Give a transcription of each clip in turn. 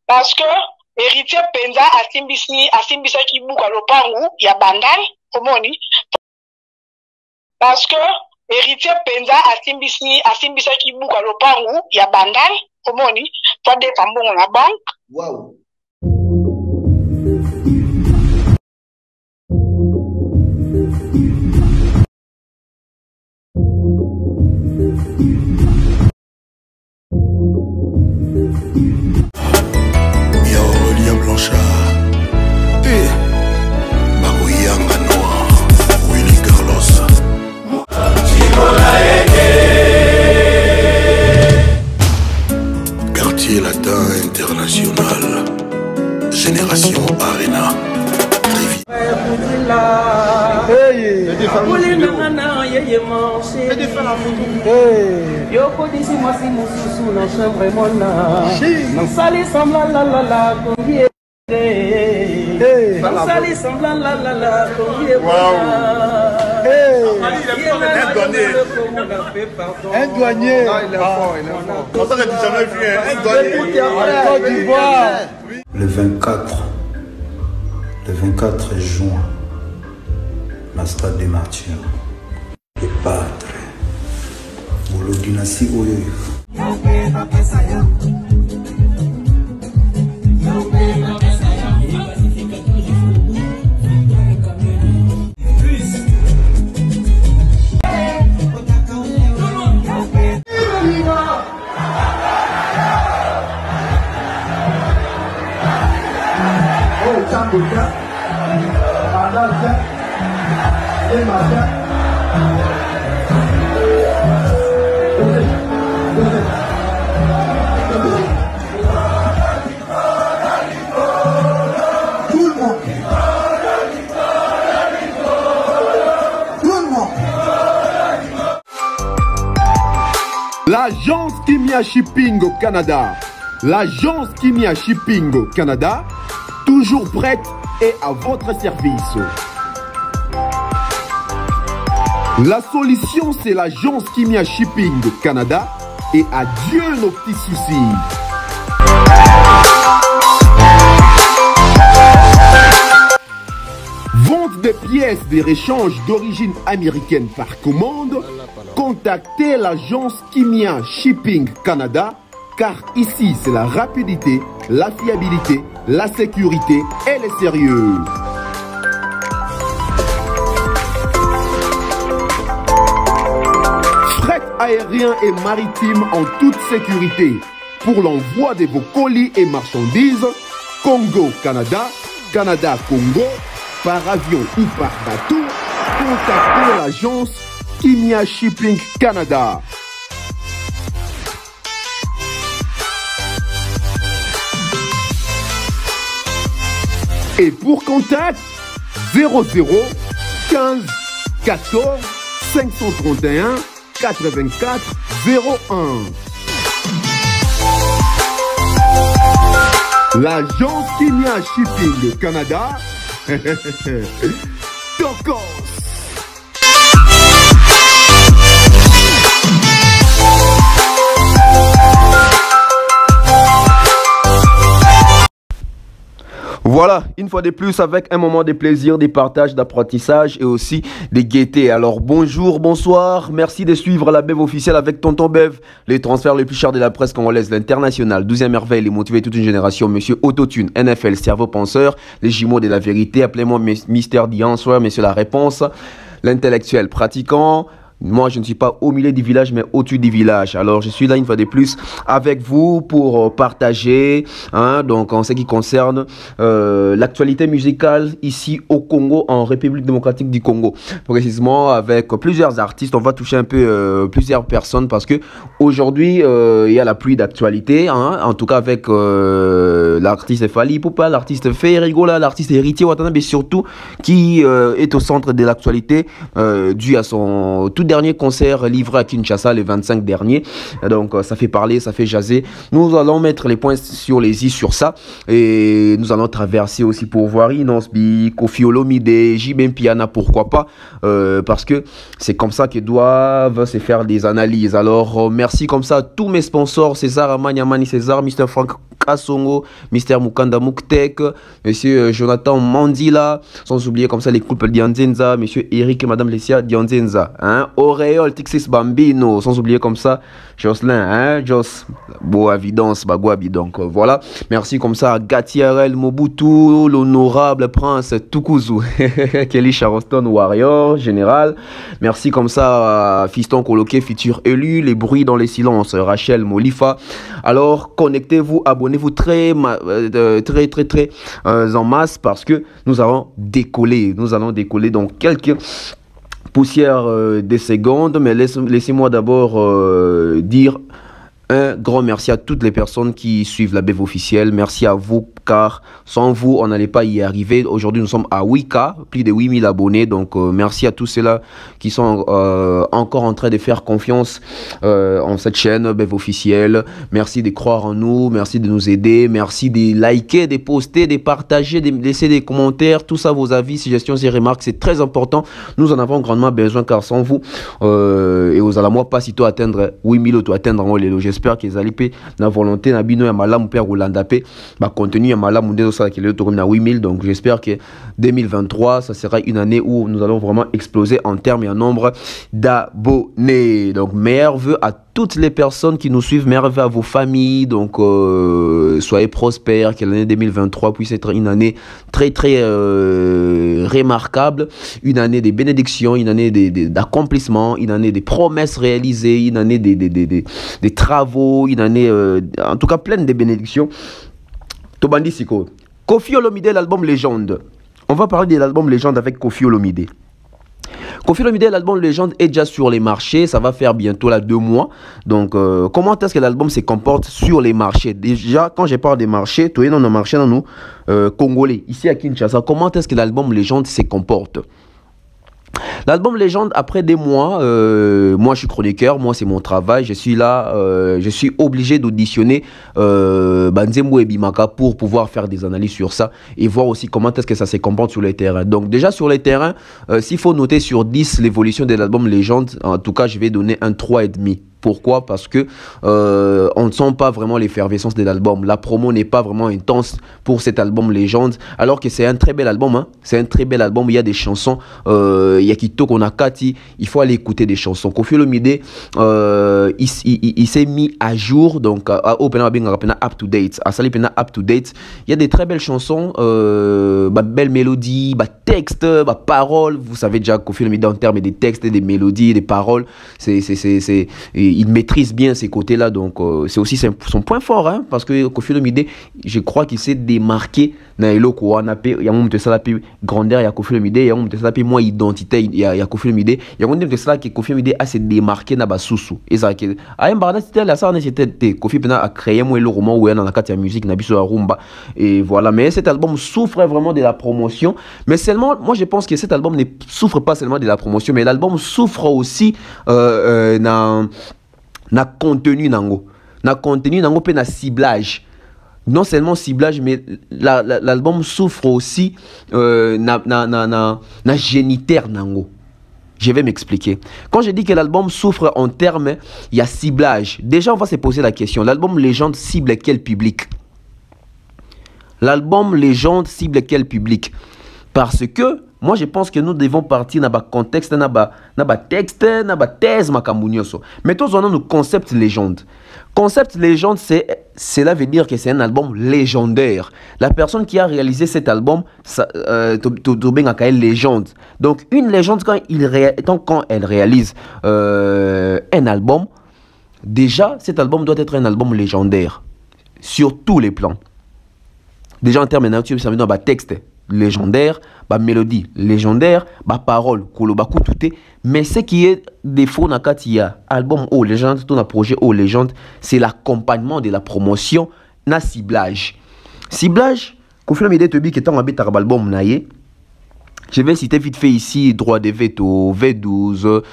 Parce que héritier penza asimbisaki buka lopangu ya bandai omoni. Parce que héritier penza asimbisaki buka lopangu ya bandai omoni. Toi de tambongo na banque. Wow. International, Génération Arena, Un douanier. Le 24 juin, la stade des martyrs, le Padre, Bolodinasi Oyoyo. L'agence Kimia Shipping au Canada. L'agence Kimia Shipping au Canada, toujours prête et à votre service. La solution, c'est l'agence Kimia Shipping au Canada et adieu nos petits soucis. Vente des pièces de réchange d'origine américaine par commande. Contactez l'agence Kimia Shipping Canada, car ici c'est la rapidité, la fiabilité, la sécurité et le sérieux. Fret aérien et maritime en toute sécurité. Pour l'envoi de vos colis et marchandises, Congo-Canada, Canada-Congo, par avion ou par bateau, contactez l'agence Kimia Shipping Canada. Et pour contact, 00 15 14 531 84 01. L'agence Kimia Shipping Canada. Tokos. Voilà, une fois de plus avec un moment de plaisir, de partage, d'apprentissage et aussi de gaieté. Alors bonjour, bonsoir, merci de suivre la Bev officielle avec Tonton Bev, les transferts les plus chers de la presse congolaise, l'international, 12e merveille, les motiver toute une génération, monsieur Autotune, NFL, cerveau penseur, les jumeaux de la vérité, appelez-moi Mister The Answer, monsieur la réponse, l'intellectuel pratiquant. Moi, je ne suis pas au milieu du village, mais au-dessus du village. Alors, je suis là une fois de plus avec vous pour partager, donc en ce qui concerne l'actualité musicale ici au Congo, en République démocratique du Congo. Précisément avec plusieurs artistes, on va toucher un peu plusieurs personnes parce que aujourd'hui il y a la pluie d'actualité, en tout cas avec l'artiste Fally Ipupa, l'artiste Ferrigola, l'artiste Héritier Watanabe, mais surtout qui est au centre de l'actualité dû à son tout dernier concert livré à Kinshasa le 25 dernier. Donc ça fait parler, ça fait jaser. Nous allons mettre les points sur les i sur ça et nous allons traverser aussi pour voir Inosbi, Kofi Olomide, Jibem Piana, pourquoi pas, parce que c'est comme ça qu'ils doivent se faire des analyses. Alors merci comme ça à tous mes sponsors, César Amaniamani César, Mr. Frank Kassongo, Mr Mukanda Muktek, monsieur Jonathan Mandila, sans oublier comme ça les couples Dianzenza, monsieur Eric et madame Lesia Dianzenza, hein, Auréole Tixis Bambino, sans oublier comme ça Jocelyn, hein, Jos, Boa Vidance, Bagwabi, donc voilà, merci comme ça à Gatiarel Mobutu, l'honorable prince Tukuzu, Kelly Charleston Warrior, général, merci comme ça à Fiston Coloqué, futur élu, les bruits dans les silences, Rachel Molifa. Alors connectez-vous, abonnez-vous très en masse parce que nous allons décoller dans quelques poussières des secondes, mais laissez-moi d'abord dire un grand merci à toutes les personnes qui suivent la BEV officielle. Merci à vous, car sans vous, on n'allait pas y arriver. Aujourd'hui, nous sommes à 8K, plus de 8000 abonnés. Donc, merci à tous ceux-là qui sont encore en train de faire confiance en cette chaîne BEV officielle. Merci de croire en nous, merci de nous aider, merci de liker, de poster, de partager, de laisser des commentaires. Tout ça, vos avis, suggestions et remarques, c'est très important. Nous en avons grandement besoin, car sans vous, et aux alamoi, pas si tu atteindre 8000 ou tu atteindre les loges. J'espère qu'ils allaient la volonté na bino ya malamu père Rolanda pe ba contenu ya malamu ndezo ça qui est autour de 8000. Donc j'espère que 2023 ça sera une année où nous allons vraiment exploser en termes et en nombre d'abonnés. Donc meilleurs vœux à toutes les personnes qui nous suivent, meilleurs vœux à vos familles. Donc soyez prospères, que l'année 2023 puisse être une année très remarquable, une année de bénédictions, une année d'accomplissement, une année des promesses réalisées, une année des travaux, une année en tout cas pleine de bénédictions. Tobandi Siko, Koffi Olomide, l'album Légende. On va parler de l'album Légende avec Koffi Olomide. Koffi Olomide, l'album Légende est déjà sur les marchés, ça va faire bientôt là 2 mois. Donc comment est-ce que l'album se comporte sur les marchés? Déjà quand je parle des marchés, tu es dans nos marchés dans nous congolais, ici à Kinshasa, comment est-ce que l'album Légende se comporte? L'album Légende, après des mois, moi je suis chroniqueur, moi c'est mon travail, je suis là, je suis obligé d'auditionner Banzembo et Bimaka pour pouvoir faire des analyses sur ça et voir aussi comment est-ce que ça se comporte sur les terrains. Donc déjà sur les terrains, s'il faut noter sur 10 l'évolution de l'album Légende, en tout cas je vais donner un 3,5. Pourquoi? Parce que on ne sent pas vraiment l'effervescence de l'album. La promo n'est pas vraiment intense pour cet album Légende, alors que c'est un très bel album. Hein? C'est un très bel album. Il y a des chansons. Il y a Kitoko Nakati. Il faut aller écouter des chansons. Koffi Olomide, il s'est mis à jour. Donc, up to date. Up to date. Il y a des très belles chansons. Belles mélodies, textes, paroles. Vous savez déjà Koffi Olomide en termes des textes, des mélodies, des paroles. Il maîtrise bien ces côtés-là, donc c'est aussi son point fort, hein, parce que Koffi Olomide, je crois qu'il s'est démarqué dans les locaux. Il y a un moment de ça, grandeur, il y a Koffi Olomide, il y a un moment de ça, moins identité, il y a Koffi Olomide, il y a un moment de ça que Koffi Olomide a se démarqué dans Basusu. Et ça, à un barda, c'était la ça, c'était Koffi Olomide a créé moi le roman où il y a dans la carte de musique, na biso rumba, et voilà. Mais cet album souffre vraiment de la promotion, mais seulement, moi je pense que cet album ne souffre pas seulement de la promotion, mais l'album souffre aussi na contenu nango pe na ciblage. Non seulement ciblage, mais l'album souffre aussi na génitaire nango. Je vais m'expliquer. Quand je dis que l'album souffre en termes, il y a ciblage. Déjà, on va se poser la question. L'album Légende cible quel public? L'album Légende cible quel public? Parce que moi, je pense que nous devons partir dans le contexte, dans le texte, dans la thèse. Mais tous on a nos concepts Légende. Concept Légende, cela veut dire que c'est un album légendaire. La personne qui a réalisé cet album, légende. Donc, une légende, quand elle réalise un album, déjà, cet album doit être un album légendaire. Sur tous les plans. Déjà, en termes de ça veut dire texte légendaire, mélodie légendaire, parole, mais ce qui est défaut dans Katia, album au légende, tout un projet au légende, c'est l'accompagnement de la promotion, na ciblage. Ciblage, Koffi Olomide Tobi qui est en habit album naïe. Je vais citer vite fait ici droit de veto, V12,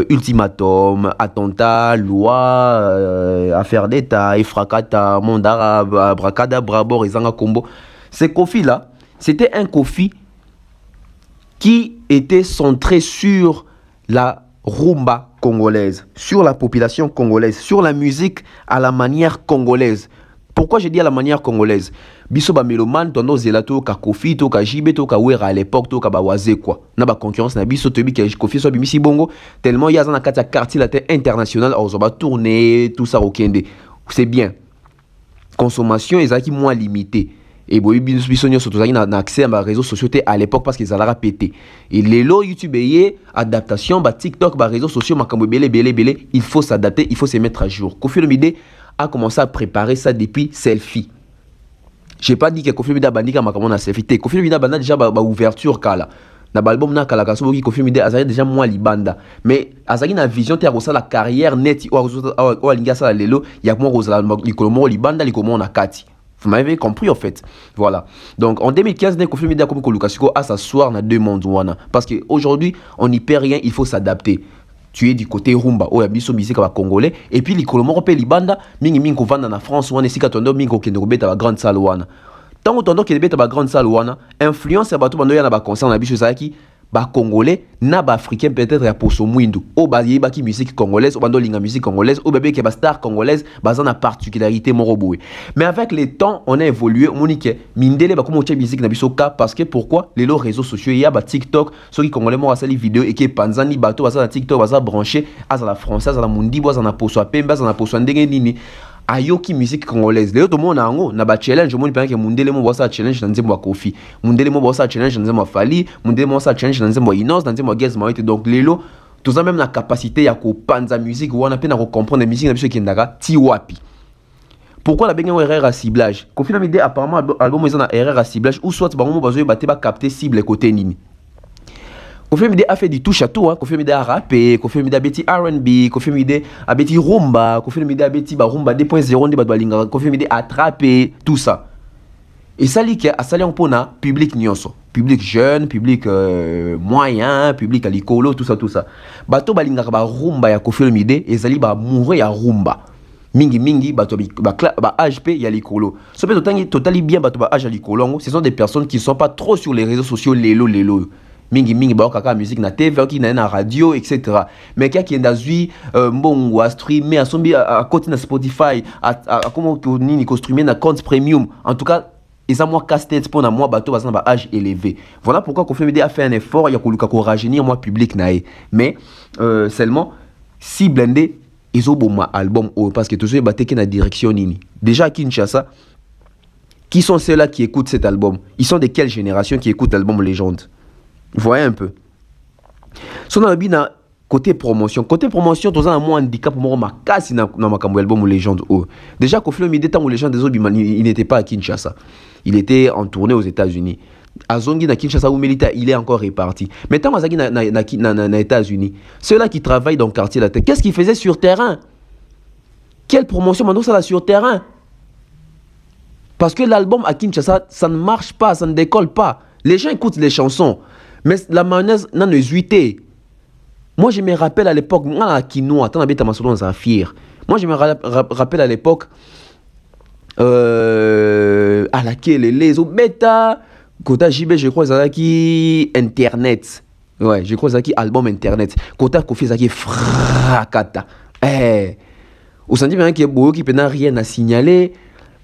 ultimatum, attentat, loi, affaire d'État, Efrakata, monde arabe, abracadabra, Borizanga Combo. Ces Koffi là, c'était un Koffi qui était centré sur la rumba congolaise, sur la population congolaise, sur la musique à la manière congolaise. Pourquoi j'ai dit à la manière congolaise? Biso ba mélomane, tondo zelato, ka Kofi, to ka Jibe, to ka Wera à l'époque, to ka Bawaze quoi. Na ba concurrence na biso tobi ka Kofi so bimisi bongo, tellement y a dans kati quartier la terre international, on va tourner tout ça au Kende. C'est bien. Consommation ezaki moins limitée. Et boy biso nyo surtout na accès à réseaux sociaux à l'époque parce qu'ils allaient péter. Et les lots YouTube yé adaptation ba TikTok ba réseaux sociaux makambo belé, il faut s'adapter, il faut se mettre à jour. Kofi Olomide a commencé à préparer ça depuis selfie. J'ai pas dit que Kofi Olomide a bandi comme on a selfie. Kofi Olomide a bandi déjà ba ouverture kala. Na album na kala kaso boki Kofi Olomide azali déjà moins libanda. Mais azali na vision te a la carrière net ou alinga ça lelo, il y a moi rosala likolomo libanda likomo na kati. Vous m'avez compris en fait. Voilà. Donc en 2015, Kofi Olomide a comme Kolukasiko à s'asseoir dans deux mondes wana parce que aujourd'hui, on n'y perd rien, il faut s'adapter. Tu es du côté rumba, oh yabiso musique à congolais et puis les colomos pe libanda mingi ko vanda na France wana sika tondo mingi ko kendo beta ba grande salle wana. Tant tondo ke beta ba grande salle wana, influence ya bato bando ya na ba concert na biso zaki ba congolais na ba africain peut-être ya poso mwindu. O ba yeba ki musique congolaise, o bando linga musique congolaise, o bébé ke ba star congolaise, ba na particularité moroboué. Mais avec le temps, on a évolué, monique mindele ba comme oche musique na biso ka parce que pourquoi les réseaux sociaux il y a ba TikTok, ceux qui congolais mo asali vidéo et qui panzani bato ba na TikTok ba branché à la française à la mundi ba na poso pemba na poso ndenge nini. Ayoki musique congolaise. Les autres monde nango na ba challenge monde pendant que mundele mo bossa challenge dans nzembo Kofi. Mundele mo bossa challenge dans nzembo Fali, mundele mo bossa challenge dans nzembo Inos, dans nzembo Gez Maite. Donc lelo tous même la capacité ya ko panza musique ou on a peine à comprendre musique na biso ki ndaka ti wapi. Pourquoi la benga erreur à ciblage? Kofi Olomide apparemment album ils ont erreur à ciblage ou soit bango mo bazo ba te ba capter cible côté nini. Kofi Olomide a fait du touche à tout, hein. Kofi Olomide a rappé, Kofi Olomide a beti R&B, Kofi Olomide a beti rumba, Kofi Olomide a beti rumba 2.0 de badwalinga, Kofi Olomide a attrapé tout ça. Et ça li que a sali en pona public nyonso, public jeune, public moyen, public alikolo, tout ça. Bato balinga ba rumba ya Kofi Olomide et sali ba mourir ya rumba. Mingi bato ba HP ya likolo. So peut totally bien bato ba âge ya likolo, ce sont des personnes qui sont pas trop sur les réseaux sociaux lelo. Mingi ba kaka musique na TV qui na radio etc. Mais qui ndazui mbongo a streamer a sombi à côté na Spotify à comment nini ko streamer na compte premium. En tout cas, ils ont moi casse-tête pour moi bateau parce ba âge élevé. Voilà pourquoi Kofi Olomide a fait un effort, il y a koluka ko rajeunir moi public nae. Mais seulement si blindé ils ont bon album parce que tout ça baté qui na direction nini. Déjà à Kinshasa, qui sont ceux-là qui écoutent cet album? Ils sont de quelle génération qui écoutent l'album Légende? Vous voyez un peu. Si on a bien côté promotion, tu as un moins handicap pour moi ma casse dans ma album ou Légende. Déjà Kofi Olomide temps où Légende des autres il n'était pas à Kinshasa. Il était en tournée aux États-Unis. À Zongi na Kinshasa où Melita il est encore réparti. Mais tant Azagi na États-Unis, ceux-là qui travaillent dans le quartier la tête, qu'est-ce qu'ils faisaient sur terrain? Quelle promotion maintenant ça là sur terrain? Parce que l'album à Kinshasa, ça ne marche pas, ça ne décolle pas. Les gens écoutent les chansons. Mais la mayonnaise n'a pas été. Moi, je me rappelle à l'époque, moi, à Kinoa, tu as ma dans Zafir. Moi, je me rappelle à l'époque, à laquelle les autres bêta, Kota JB, je crois, qui Internet. Ouais, je crois, qui album Internet. Kota Kofi, qui Frakata. Au senti bien qu'il y a Boyo qui n'a rien à signaler.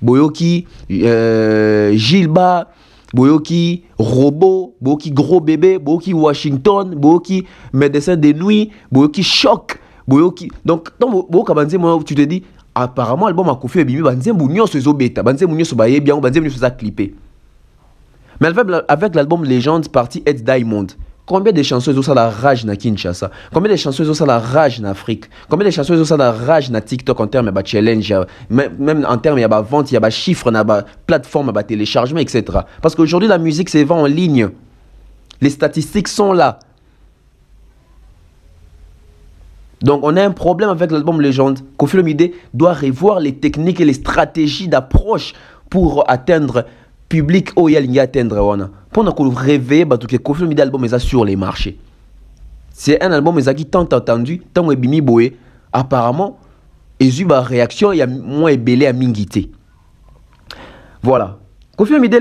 Boyo qui, Gilba. Boyoki robot, Boyoki gros bébé, Boyoki Washington, Boyoki médecin de nuit, Boyoki choc, Boyoki. Donc, Boyoka banze moi tu te dis apparemment l'album a Kofi Ebimi banze mounio se zo beta, banze mounio se baye bien, banze mounio se za clipper. Mais avec l'album Légende partie Ed Diamond, combien de chansons ont ça la rage na Kinshasa? Combien de chansons ont ça la rage na Afrique? Combien de chansons ont ça la rage na TikTok en termes de challenge, même en termes de vente, il y a des chiffres, na plateforme, téléchargement, etc. Parce qu'aujourd'hui la musique se vend en ligne. Les statistiques sont là. Donc on a un problème avec l'album Légende. Kofi Olomide doit revoir les techniques et les stratégies d'approche pour atteindre public où il y a atteindre wana. Pour nous réveiller que Kofi Olomide album est sur les marchés. C'est un album qui tant entendu, tant bimi boé. Apparemment, il y a une réaction, il y a moins belé à mingité. Voilà. Kofi Olomide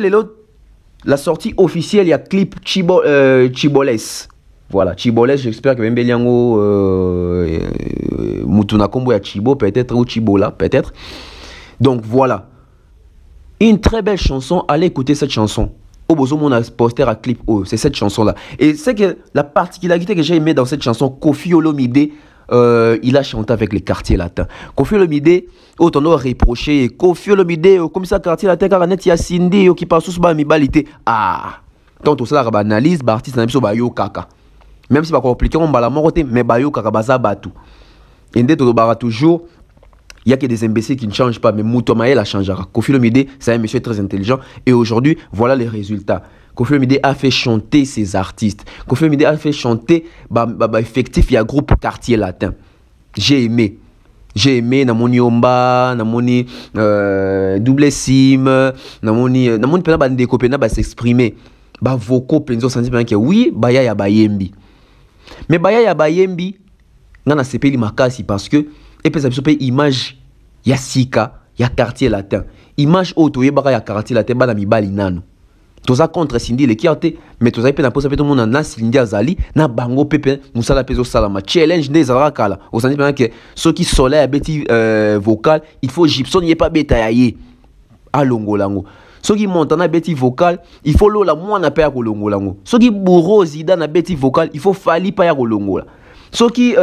la sortie officielle, il y a clip Chiboles. Voilà, Chiboles, j'espère que même Beliango Mutuna Kombo ya Chibo peut-être ou Chibola peut-être. Donc voilà. Une très belle chanson, allez écouter cette chanson. Au besoin mon poster à clip, c'est cette chanson-là. Et c'est que la particularité que j'ai aimé dans cette chanson, Koffi Olomide, il a chanté avec les quartiers latins. Koffi Olomide, autant on a reproché, Koffi Olomide, comme ça, quartier latin, car il y a Cindy, qui passe sous ma mibalité. Ah, tant tout ça, la analyse, l'artiste n'a pas yo kaka. Même si c'est pas compliqué, on va la morte, mais bayo kaka baza batu. Et dès que toujours. Il n'y a que des imbéciles qui ne changent pas, mais Moutomaël a changé. Koffi Olomide, c'est un monsieur très intelligent. Et aujourd'hui, voilà les résultats. Koffi Olomide a fait chanter ses artistes. Koffi Olomide a fait chanter, effectif, il y a groupe Quartier Latin. J'ai aimé. J'ai aimé, namoni Omba, namoni Double Sim, namoni pena bandeko pena s'exprimer. Ba vocaux penzo senti pena que oui, baya ya bayembi. Mais baya ya bayembi, nana sepeli makasi parce que et puis ça peut image ya sika ya quartier latin image auto yebaka ya quartier latin bana mibali nano toza contre Cindy le kiate mais toza pe na posa pe tout monde na Cindy azali na bango pepe musala pezo salama challenge des kala au sens bien que ceux qui soleil abeti vocal il faut Gibson y est pas beta yaye alongo lango ceux qui montent na beti vocal il faut lo la mwana pa ya kolongo lango ceux qui bourreau zida na beti vocal il faut fali pa ya kolongo la. Ceux qui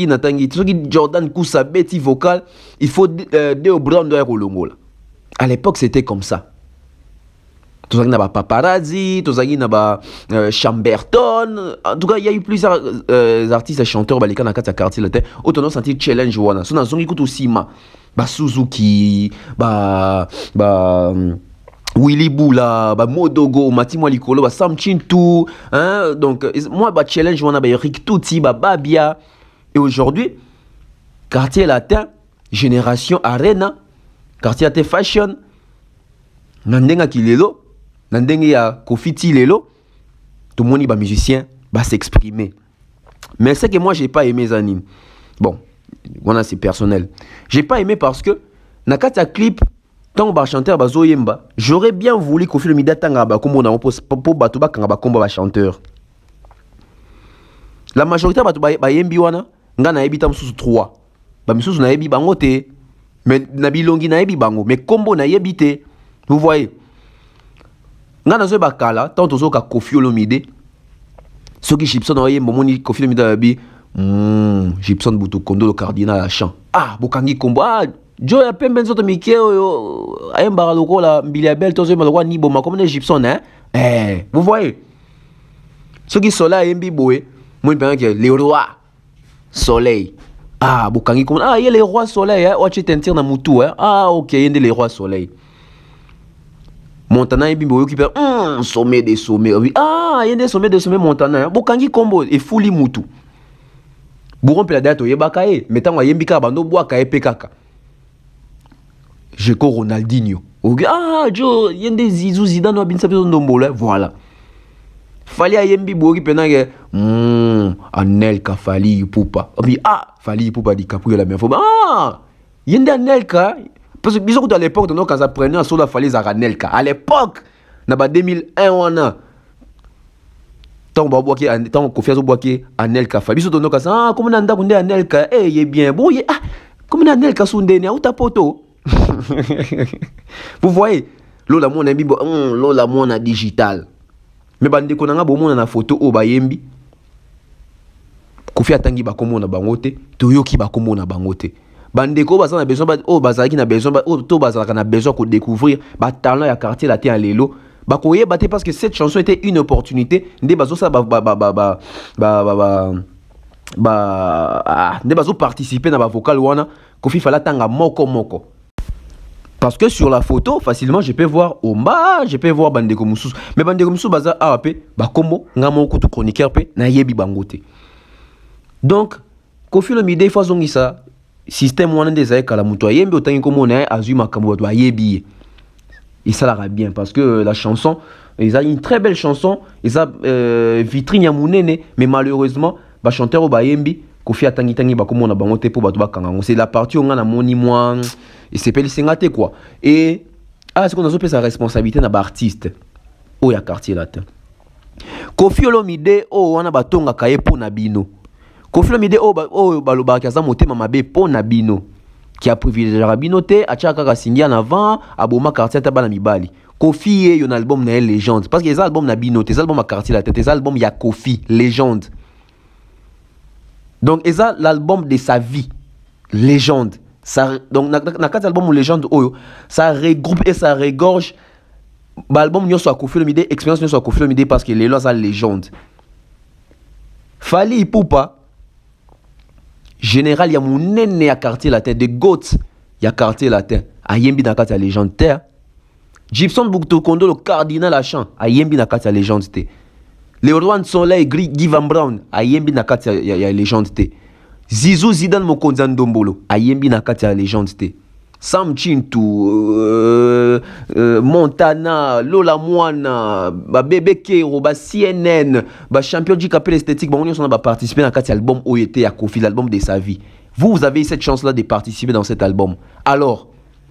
n'attendent ceux qui Jordan Koussa Betty vocal, il faut Deo Brown de Rolongo. À l'époque, c'était comme ça. Tout ça, il y a Paparazzi, tout ça, il y a Chamberton. En tout cas, il y a eu plusieurs artistes et chanteurs qui ont été quartier latin. Autant on senti challenge wana. Son azongi kutu sima, Suzuki, Willy Boula, Modogo, Matimo Likolo, Sam Chintou, hein, donc moi challenge on a Rick Tuti, Babia et aujourd'hui quartier latin, génération Arena, quartier latin fashion, nandenga kilelo, nandenga ya Kofiti lelo, tout le monde est musicien, va s'exprimer. Mais c'est que moi j'ai pas aimé Zanine. Bon, voilà c'est personnel. J'ai pas aimé parce que nakata clip tant que chanteur bazoyemba, j'aurais bien voulu Koffi Olomide tanga ba kombo na pour batu ba kanga ba kombo ba chanteur. La majorité ba yembi wana nga na yebi tam susu 3. Ba misusu na yebi bango te, mais na bilongi na yebi bango, mais kombo na yebi te. Vous voyez? Nga na zo ba kala tant to zo ka Koffi Olomide. Soki Gibson na yembo moni Koffi Olomide bi Gibson butu kondo le cardinal à chant. Ah, bokangi kombo ah Joe a pembe nzoto mikeo ayemba lokola mbiliabel tozo malwa ni boma comme les Gibson hein. Vous voyez? Ceux qui sont là ayembi boé, moi je pense que les rois soleil. Ah, bokangi comme ah, il y a les rois soleil hein, oache tentir na mutu hein. Ah, OK, il y a les rois soleil. Montana ayembi boyo qui fait sommet des sommets. Ah, il y a des sommets Montana hein. Bokangi combo et fuli mutu. Bourron pe la date oyebaka e, metango ayembi ka bando boa ka epekaka. Je ko Ronaldinho. Ah, Joe, il y a des Zizou Zidane ou Binsa Ndombola. Voilà. Fali ayembi boki penage. Anelka Fali Poupa. Ah, Fali Poupa di Caprio la même fois. Ah, il y a des Anelka. Parce que bisous à l'époque de nos quand apprenait à la Fali Anelka. À l'époque, na ba 2001 wana. Tant Babouaki, tant Koffi Olomide Anelka Fali. Bisous de nos quand ah, comme nanda kunde Anelka. Eh, il est bien. Bon, ah, comme Anelka Sundene ou ta poto. Vous voyez, lola mon ami lola mon a digital. Mais bande ko nanga bo mon na photo o bayembi. Koffi atangi ba komo na bangote, toyoki ba komo na bangote. Bande ko baza na besoin ba o bazaki na besoin ba o to bazaka na besoin ko découvrir ba talent ya quartier latin à lelo. Ba koye baté parce que cette chanson était une opportunité, ndé bazo ça ndé bazo participer na ba vocal wana, Koffi fala tanga moko. Parce que sur la photo, facilement, je peux voir Omba, je peux voir Bandeko Moussous. Mais Bandeko Moussous, baza AAP, bakombo, ngamo kutu chroniqueur pe, na yebi bangote. Donc, Koffi Olomide, il faut ça, système wana des aïe kala muto yembi otangi komo na azu makambo to yebi. Et ça la bien parce que la chanson, ils ont une très belle chanson, ils ont vitrine ya munene, mais malheureusement, ba chanteur o ba yembi Koffi atangi tangi bakomo na bangote pour batu bakanga. C'est la partie on a na moni moi. Et c'est pas le quoi. Et c'est qu'on a sa responsabilité dans l'artiste. Oh, il y a quartier latin. Koffi Olomide, oh, on a batonga kaye po na bino. Koffi Olomide, oh, baloba kaza motema mabe po na bino. qui a privilégié Rabinoté, a Tchaka Singi en avant, a Boma Quartier Tabana Mibali. Kofi est un album na légende. Parce que les albums na Binoté, les albums à Quartier la tête, les albums il y a Kofi, légende. Donc, c'est l'album de sa vie, légende. Ça, donc, dans quatre albums légende, ça regroupe et ça regorge. L'album n'y a soit Kofi Olomide, expérience n'y a soit Kofi Olomide parce que les lois sont légende. Fali Ipupa, général, il y a mon nez à Quartier la tête, de Goats, il y a Quartier la tête. A Yembi dans la légende terre. Gibson Bouctou Kondo, le cardinal à chant, a Yembi dans la légende terre. Les rois de soleil, Guy Van Brown, a Yembi Nakati a légende. Zizou Zidane Mokonzan Dombolo, a Yembi Nakati a légende. Sam Chintu, Montana, Lola Moana, Bébé Kero, CNN, champion du capel esthétique, on a participé dans l'album OET à Kofi, l'album de sa vie. Vous avez eu cette chance-là de participer dans cet album. Alors,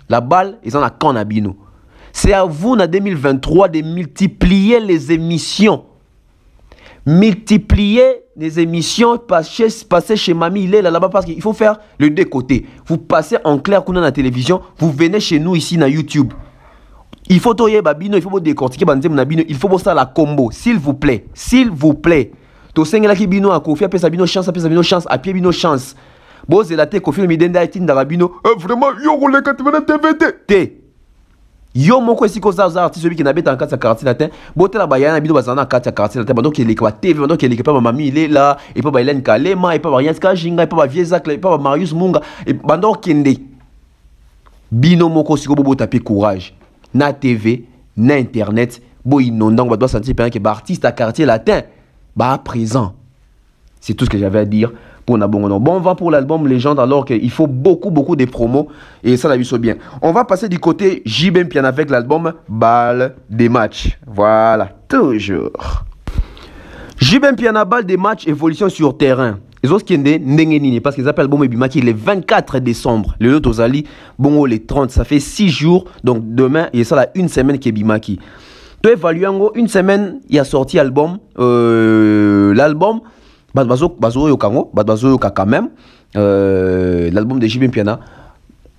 la balle, ils en ont qu'en abino. C'est à vous, en 2023, de multiplier les émissions. Multiplier les émissions, passer chez Mamie, il est là-bas parce qu'il faut faire le deux côtés. Vous passez en clair qu'on a la télévision, vous venez chez nous ici dans YouTube. Il faut toyer babino, il faut décortiquer babino, il faut ça la combo, s'il vous plaît, s'il vous plaît. To sengela ki bino a Kofi apesa bino chance, a pied bino chance. Bon c'est la te Kofi mi denda itin da babino, vraiment yo ko le kativana TVT. Yo moko esi ko za artiste celui qui n'habite en quartier quartier latin bote la bayana bino bazana quartier quartier latin donc il est quoi TV donc il est pas mamie il est là et pas Hélène Kalema et pas Rien Skajinga et pas Viezak et pas Marius Munga et bando kende bino moko siko bobo taper courage na TV na internet bo inondant ba doit sentir que ba artiste à quartier latin ba présent. C'est tout ce que j'avais à dire pour Nabongo. Bon, on va pour l'album Légende alors qu'il faut beaucoup de promos et ça l'a vu ça bien. On va passer du côté JB Piana avec l'album Balle des matchs. Voilà, toujours. JB Piana Balle des matchs, évolution sur terrain. Les autres qui sont parce qu'ils appellent l'album Bimaki le 24 décembre. Le autre Ozali, bon, les 30, ça fait 6 jours. Donc demain, et ça là, une semaine qui est Bimaki. Tu évalues une semaine, il a sorti l'album. L'album. Bazo quand même l'album de JB Piana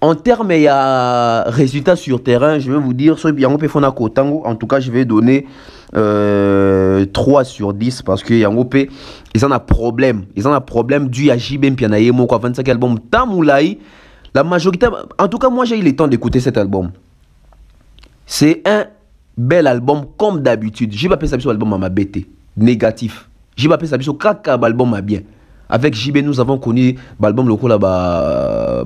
en termes il y a résultats sur terrain, je vais vous dire en tout cas je vais donner 3 sur 10 parce que Yangope ils en a problème dû à JB Piana et mon 25 albums Tamoulaï la majorité en tout cas moi j'ai eu le temps d'écouter cet album. C'est un bel album comme d'habitude. J'ai pas pensé sur l'album à ma bête négatif. J'ai pas pensé sur 4 albums à bien. Avec JB nous avons connu l'album local là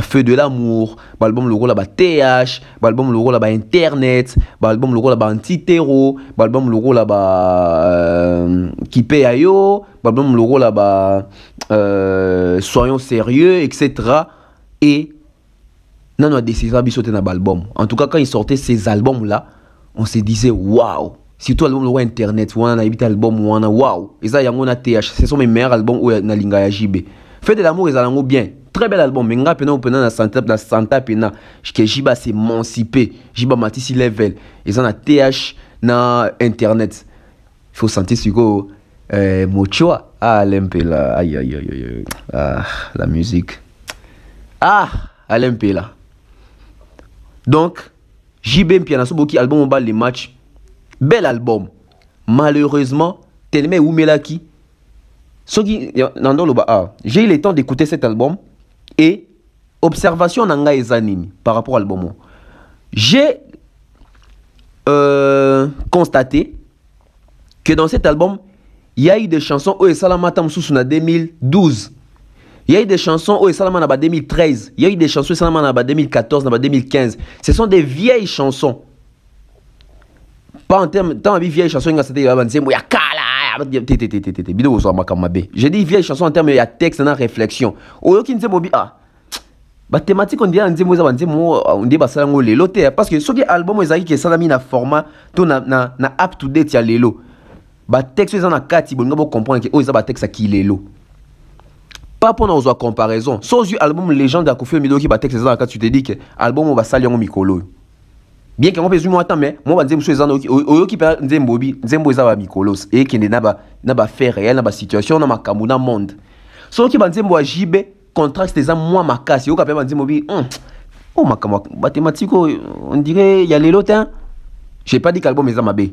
Feu de l'amour, l'album local là TH, l'album local là Internet, l'album local là Antitero, l'album local là Kipe Ayo, l'album local là Soyons sérieux, etc. Et non a décidé de sauter dans l'album. En tout cas quand ils sortaient ces albums là, on se disait waouh. Surtout l'album de Internet, on a évité l'album, on a waouh. Et ça, il y a TH. Ce sont mes meilleurs albums où il y a JB. Fait de l'amour, ils ont bien. Très bel album. Mais on a dans Santa Pena. Que JB s'est émancipé. JB Matisse level. Ils ont TH dans Internet. Il faut sentir ce que Mochoa. Ah, l'MP là. Aïe, aïe, aïe, aïe. Ah, la musique. Ah, l'MP là. Donc, JB Piana, Soboki, album, on bat les matchs. Bel album. Malheureusement, tellement Oumelaki. J'ai eu le temps d'écouter cet album et observation nanga ezanini par rapport à l'album. J'ai constaté que dans cet album, il y a eu des chansons où Salamata Moussous en 2012. Il y a eu des chansons où Salamana en 2013. Il y a eu des chansons où Salamana en 2014, en 2015. Ce sont des vieilles chansons. Pas en termes de vieilles chansons, j'ai dit vieilles chansons en termes de texte et réflexion. Thématique on dit parce que ce qui est album est salami na format na up to date ya lelo. Ba texte ils en a 4 bon ngabo comprendre que ça ba texte qui lelo. Pas pour nous comparaison. Sans album légende à Kofi Olomide qui ba texte ça tu te dis que album on va salir en mikolo. Bien que on peut moi mais moi va dire monsieur ezano qui peut nzembo za ba mikolos et qui na ba fait réel na ba situation na makambu na monde. So qui ba nzembo JB contraste eza moi makasi yo ka pe ba ndimo bi oh makama mathématique on dirait il y a les lots hein. J'ai pas dit qu'album eza mabe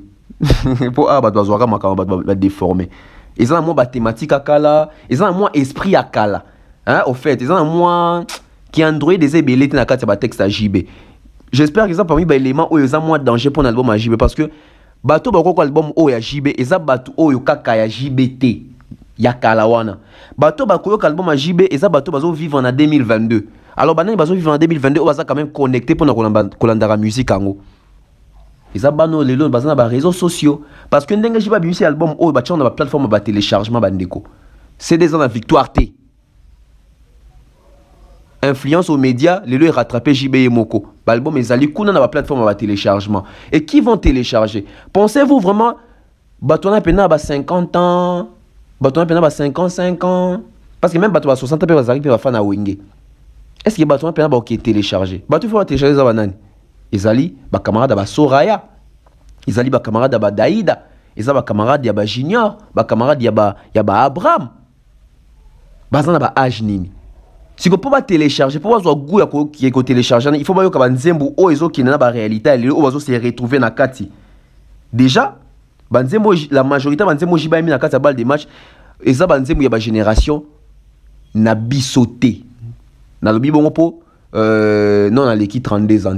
pour ba doazwaka makama ba déformer eza moi mathématique akala eza moi esprit akala hein au fait eza moi qui Android des ebelete na kati ba texte à JB. J'espère que ça parmi ba éléments où eza moi danger pour un album à JB parce que bato ba ko album o ya JB eza bato o yo kaka ya JBT ya kalawana bato ba ko album à JB eza bato bazo vivre en 2022 alors banani bazo vivre en 2022 o baza quand même connecté pour na kolandara musique ango eza bano lelo baza na ba réseaux sociaux parce que ndenge jiba bimisi album o ba tchana ba plateforme ba téléchargement bandeko c'est des ans de victoire T influence aux médias, les lois rattrapé JB et Moko. L'album est allé kuna na la plateforme de téléchargement. Et qui vont télécharger? Pensez-vous vraiment Batona Pena a 50 ans, Batona Pena a 55 ans, parce que même Batona 60 ans, ils arrivent à faire na wenge. Est-ce que Batona Pena va télécharger? Batona faut télécharger ça banane. Ils allaient ba camarade ba Soraya. Ils allaient ba camarade ba Daïda. Ils allaient ba camarade ya ba Junior, ba camarade ya ba Abraham. Bazana ba âge nini. Si vous pouvez télécharger, pour avoir goût qui est téléchargé, il faut que vous ayez un ou ils ont qui n'a pas réalité, et vous allez se retrouver dans Kati. Déjà, la majorité de gens qui ont mis dans Kati balle des matchs, et ça, il y a une génération n'a bisauté. Dans le bibon po, non dans l'équipe 32 ans.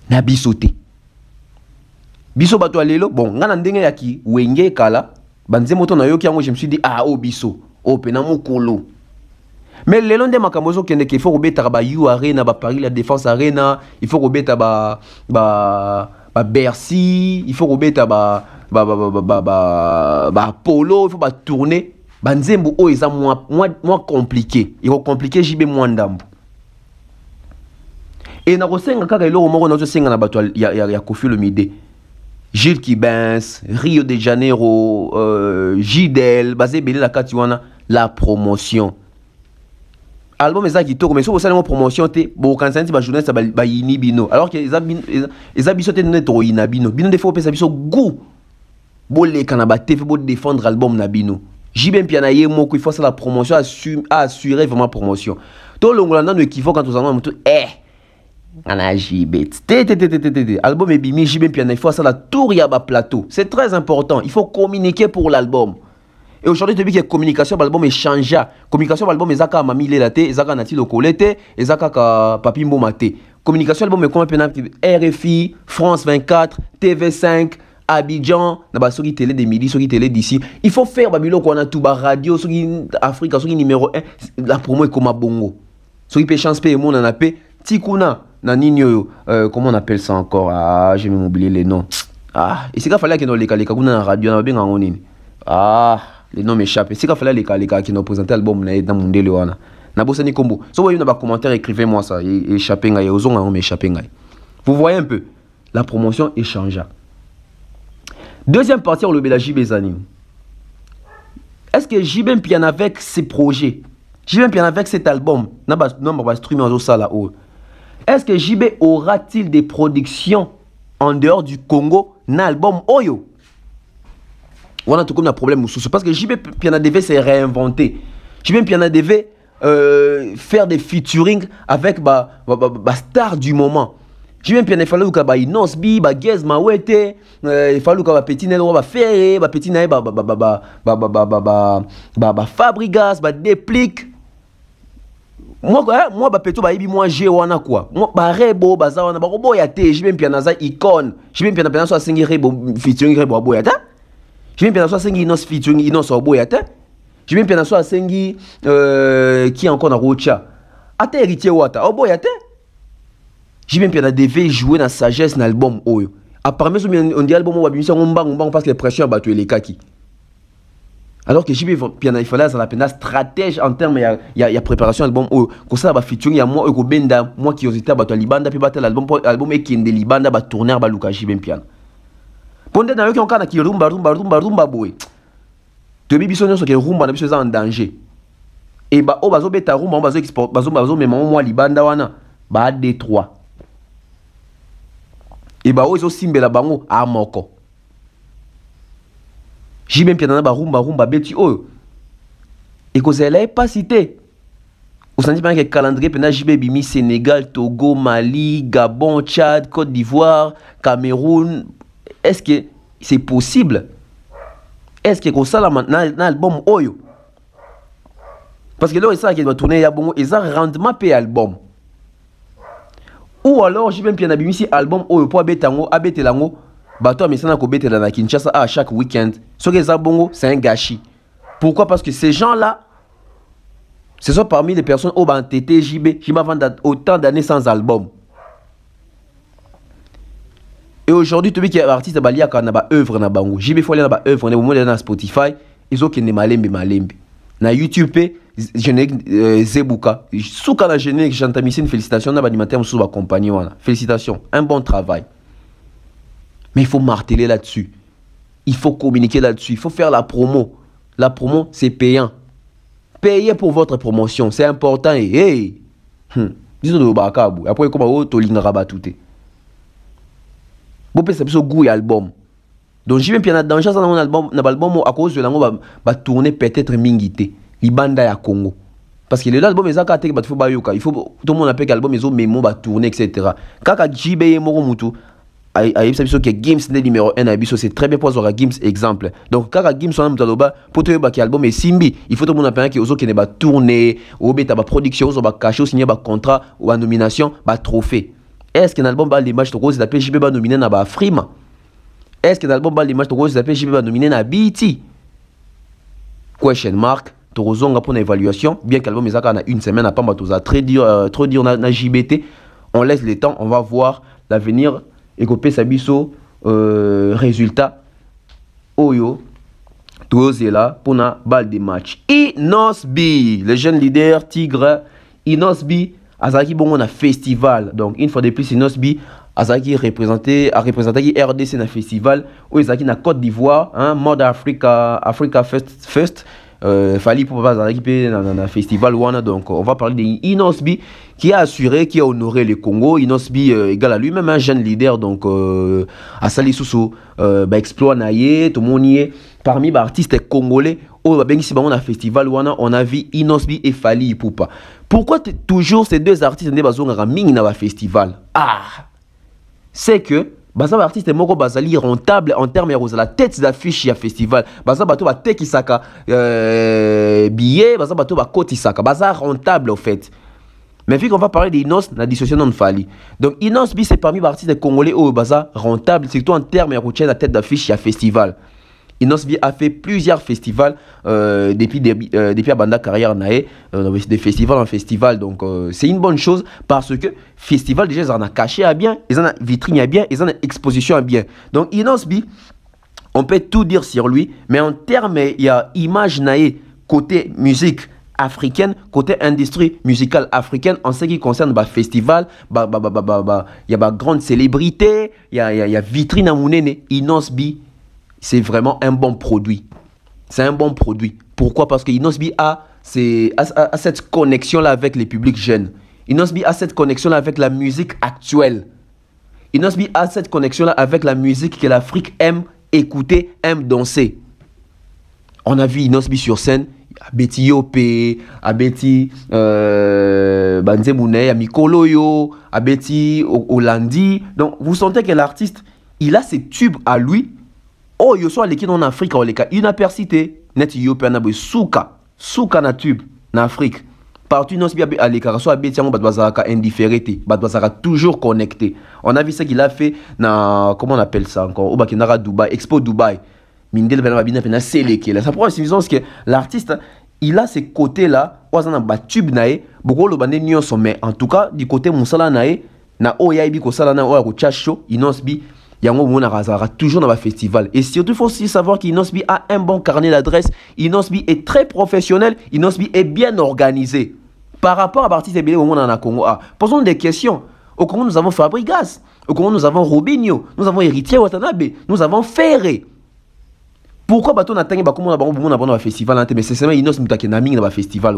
N'a bisauté. Biso bato alelo, bon, ngana ndenge yaki wenge kala, banzemo to na yo ki yango je me suis dit ah oh biso, oh penamo kolo. Mais les longs de Makamozo qui il faut remettre ba You Arena, ba Paris la Défense Arena, il faut remettre ba Bercy, il faut remettre ba Polo, il faut ba tourner. Banzembo o isa moins compliqué. Il faut compliquer JB moins ndambo. Et na rosenga kaka ilo moko na zo senga na bato ya Kofi Olomide. Gilles Kibens, Rio de Janeiro, Gidel, basé belé la katiwana la promotion. Album eza kitoko mais so bosala mo promotion te bo kansanti ba journaliste ba yini bino alors que eza biso te neto yina bino de fois pesa biso goût bo le kana ba TV bo défendre album na bino JB Piana ye moko il faut ça la promotion assurer vraiment promotion to longola ndano équivoque quand on mutu ana JB album e bimi JB Piana il faut ça la tour ya ba plateau c'est très important il faut communiquer pour l'album. Et aujourd'hui, depuis que la communication de l'album est changée, la communication de l'album est zaka mamile la te, zaka nati lokolete, et zaka ka papi mbomate. Communication de l'album est comme RFI, France 24, TV5, Abidjan, na soki télé de midi, soki télé d'ici. Il faut faire babilo qu'on a tout ba radio, soki Afrique, soki numéro 1, la promo est comme a bongo. Soki pe chance pe mon en a pe, tikuna na ninyo comment on appelle ça encore? Ah, j'ai même oublié les noms. Ah, et c'est qu'il fallait que nous les kuna na radio na ben ngonini. Ah, les noms m'échappent. C'est qu'il fallait les gars qui nous présenté l'album dans mon délai. Na bossa ni combo. So voyez dans commentaire écrivez-moi ça. Échappé ngai ozonga on m'échappé ngai. Vous voyez un peu. La promotion est changée. Deuxième partie on le bela JB Zani. Est-ce que JB Piana avec ses projets, JB Piana avec cet album, na ba streamer au ça là haut. Est-ce que JB aura-t-il des productions en dehors du Congo na album Oyo? On a tout comme un problème parce que JB Piana devait se réinventer. JB Piana devait faire des featuring avec ba star du moment. JB Piana il fallait que ba Inosbi, ba Gez Mawete, il fallait que ba Petit Nelo ba Ferré, ba Petit Nae ba Fabrigas, ba Déplique. Moi ba Peto ba ibi moi j'ai wana quoi. Moi ba Rebo ba za wana ba robo ya te JB Piana za icône. JB Piana so singi Rebo featuring Rebo boya ta. Je viens bien à sengi inos featuring inos oboyate. Je viens bien à sengi qui encore na rocha. Ate héritier wata oboyate. Je viens bien à devait jouer dans sagesse dans l'album oyo. Apparemment on dit album wa bimisa ngomba parce que les pressions battu les kaki. Alors que je viens bien il fallait ça la peine stratège en termes il y a préparation album oyo. Comme ça ba featuring ya moi ko benda moi qui osita battu libanda puis battu l'album et qui est libanda ba tourner ba luka je viens bien. Pendant que on a qui rumba boy. Tu bibi sonyo so que rumba na biso en danger. Et ba o bazo beta rumba bazo export bazo même moi libanda wana ba D3. Et ba o zo simbela bango a moko. J'ai même piana ba rumba beti o. Et que elle est pas cité. Vous sentez bien que le calendrier pendant JB bimi Sénégal, Togo, Mali, Gabon, Tchad, Côte d'Ivoire, Cameroun. Est-ce que c'est possible? Est-ce que comme ça là maintenant l'album Oyo? Parce que là c'est ça qui doit tourner, il y a bon et ça rendement paye album. Ou alors JB bien bimi si album Oyo pour abetango abetelango bato mais ça na ko betela na Kinshasa à chaque week-end. Ce que ça bongo c'est un gâchis. Pourquoi? Parce que ces gens-là, ce sont parmi les personnes au TT, JB, qui m'ont vendu autant d'années sans album. Et aujourd'hui, tu vois qu'il y a un artiste qui a une œuvre dans Bango. JB, il faut aller dans œuvre, on est dans Spotify, ils ont qui n'est malembe. Na YouTube, générique Zebuka. Sous quand la générique, j'entends ici une félicitation, on a animateur sous la compagnie. Félicitations, un bon travail. Mais il faut marteler là-dessus. Il faut communiquer là-dessus. Il faut faire la promo. La promo, c'est payant. Payez pour votre promotion, c'est important. Hey, disons de Bakabu. Après, comment tu as rabatouté. Vous pouvez savoir goût et album. Donc, j'ai même bien dans un album, à cause de l'album, va tourner peut-être mingité. Libanda ya Congo. Parce que l'album est à côté, il faut tout le monde appelle l'album, ils ont mémo, va tourner, etc. Quand JB est mort, Aïe, ça que Gims n'est numéro 1 à Bisso, c'est très bien pour avoir Gims exemple. Donc, quand Gims on a mutaloba, pour te dire que l'album est Simbi, il faut tout le monde appeler que aux autres qui n'est pas tourné, ou bien ta production, ou ba caché, ou signé ba contrat, ou ba nomination, ba trophée. Est-ce qu'un album ba l'image de rose d'appel JB ba nominé na ba Frima? Est-ce qu'un album ba l'image de rose d'appel JB ba nominé na BT? Question mark, Torozonga pour une évaluation, bien que l'album est à une semaine, à pas matoza trop dire na JBT, on laisse le temps, on va voir l'avenir. Et qu'on peut sabiso résultat Oyo tous là pour na balle de match. Inosbi, le jeune leader Tigre Inosbi Azaki bon on a festival. Donc une fois de plus Inosbi Azaki a représenté RDC na festival où Azaki na Côte d'Ivoire hein mode Africa Fest Fali pour pas Azaki na festival wana. Donc on va parler de Inosbi qui a assuré, qui a honoré le Congo. Inosbi égal à lui-même un jeune leader, donc à Sali Soussou, exploit naïe, tout le monde y est. Parmi les artistes congolais, on a festival, on a vu Inosbi et Fali Ipupa. Pourquoi toujours ces deux artistes dans le festival? Ah, c'est que les artistes sont rentables en termes de la tête d'affiche du festival. Les artistes sont billets, les artistes sont rentables en fait. Mais vu qu'on va parler d'Inos, la dissociation non Fali. Donc Inos, c'est parmi les artistes congolais au baza rentable, surtout en termes de la tête d'affiche à festival. Inos a fait plusieurs festivals depuis la bande carrière nae, des festivals en festival. Donc c'est une bonne chose parce que festival déjà ils en a caché à bien, ils en a vitrine à bien, ils en a exposition à bien. Donc Inos on peut tout dire sur lui, mais en termes il y a image nae côté musique africaine, côté industrie musicale africaine, en ce qui concerne le festival, il y a grande célébrité, il y a vitrine à Mounene. Inosbi, c'est vraiment un bon produit. C'est un bon produit. Pourquoi? Parce que Inosbi a cette connexion-là avec les publics jeunes. Inosbi a cette connexion-là avec la musique actuelle. Inosbi a cette connexion-là avec la musique que l'Afrique aime écouter, aime danser. On a vu Inosbi sur scène. Abeti Yopé, Abeti Banzemoune, Amikoloyo, Abeti Olandi. Donc vous sentez que l'artiste, il a ses tubes à lui. Oh, il y a l'équipe en Afrique, il n'a pas cité. Net Yopé, Souka na tube en Afrique. Partout dans ce pays, à l'écart, soit Abeti Yango, Badwazaka indifféré, Badwazaka toujours connecté. On a vu ça qu'il a fait dans, comment on appelle ça encore, au Bakinara Dubaï, Expo Dubaï. Ça prend une que l'artiste, il a ces côtés-là, mais en tout cas, du côté Moussala Nae, na Oyaibi Kosala na Oyakuchacho, Inosbi, Yango Mouna Razara, toujours dans le festival. Et surtout, il faut aussi savoir qu'Inosbi a un bon carnet d'adresse. Inosbi est très professionnel, Inosbi est bien organisé. Par rapport à l'artiste Ebele au monde en Congo, posons des questions. Au Congo, nous avons Fabregas, au Congo, nous avons Robinho, nous avons Héritier Watanabe, nous avons Ferré. Pourquoi bateau n'a pas comme on a un festival, mais c'est seulement Inos Mutake Naming dans le festival.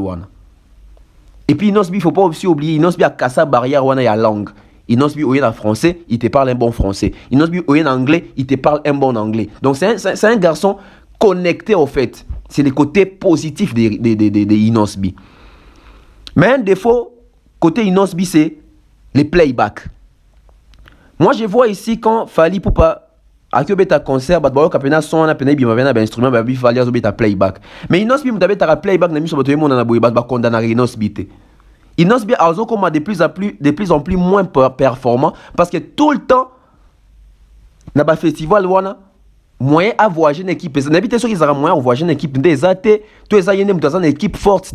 Et puis Inos, il ne faut pas aussi oublier, Inos a cassé barrière wana ya langue. Inos oyen en français, il te parle un bon français. Inos oyen en anglais, il te parle un bon anglais. Donc c'est un garçon connecté au fait. C'est le côté positif de Inos. Mais un défaut, côté Inosbi, c'est les playbacks. Moi, je vois ici quand Fally Poupa a un concert, il y a un son, un instrument, il fallait un playback. Mais Inosbi, il y a un playback, il y a un condamné Inosbi. Inosbi a de plus en plus moins performant parce que tout le temps, dans le festival, moyen à voyager une équipe. N'habitez ceux qui ont moyen à voyager une équipe. Tout ça, il y a une équipe forte.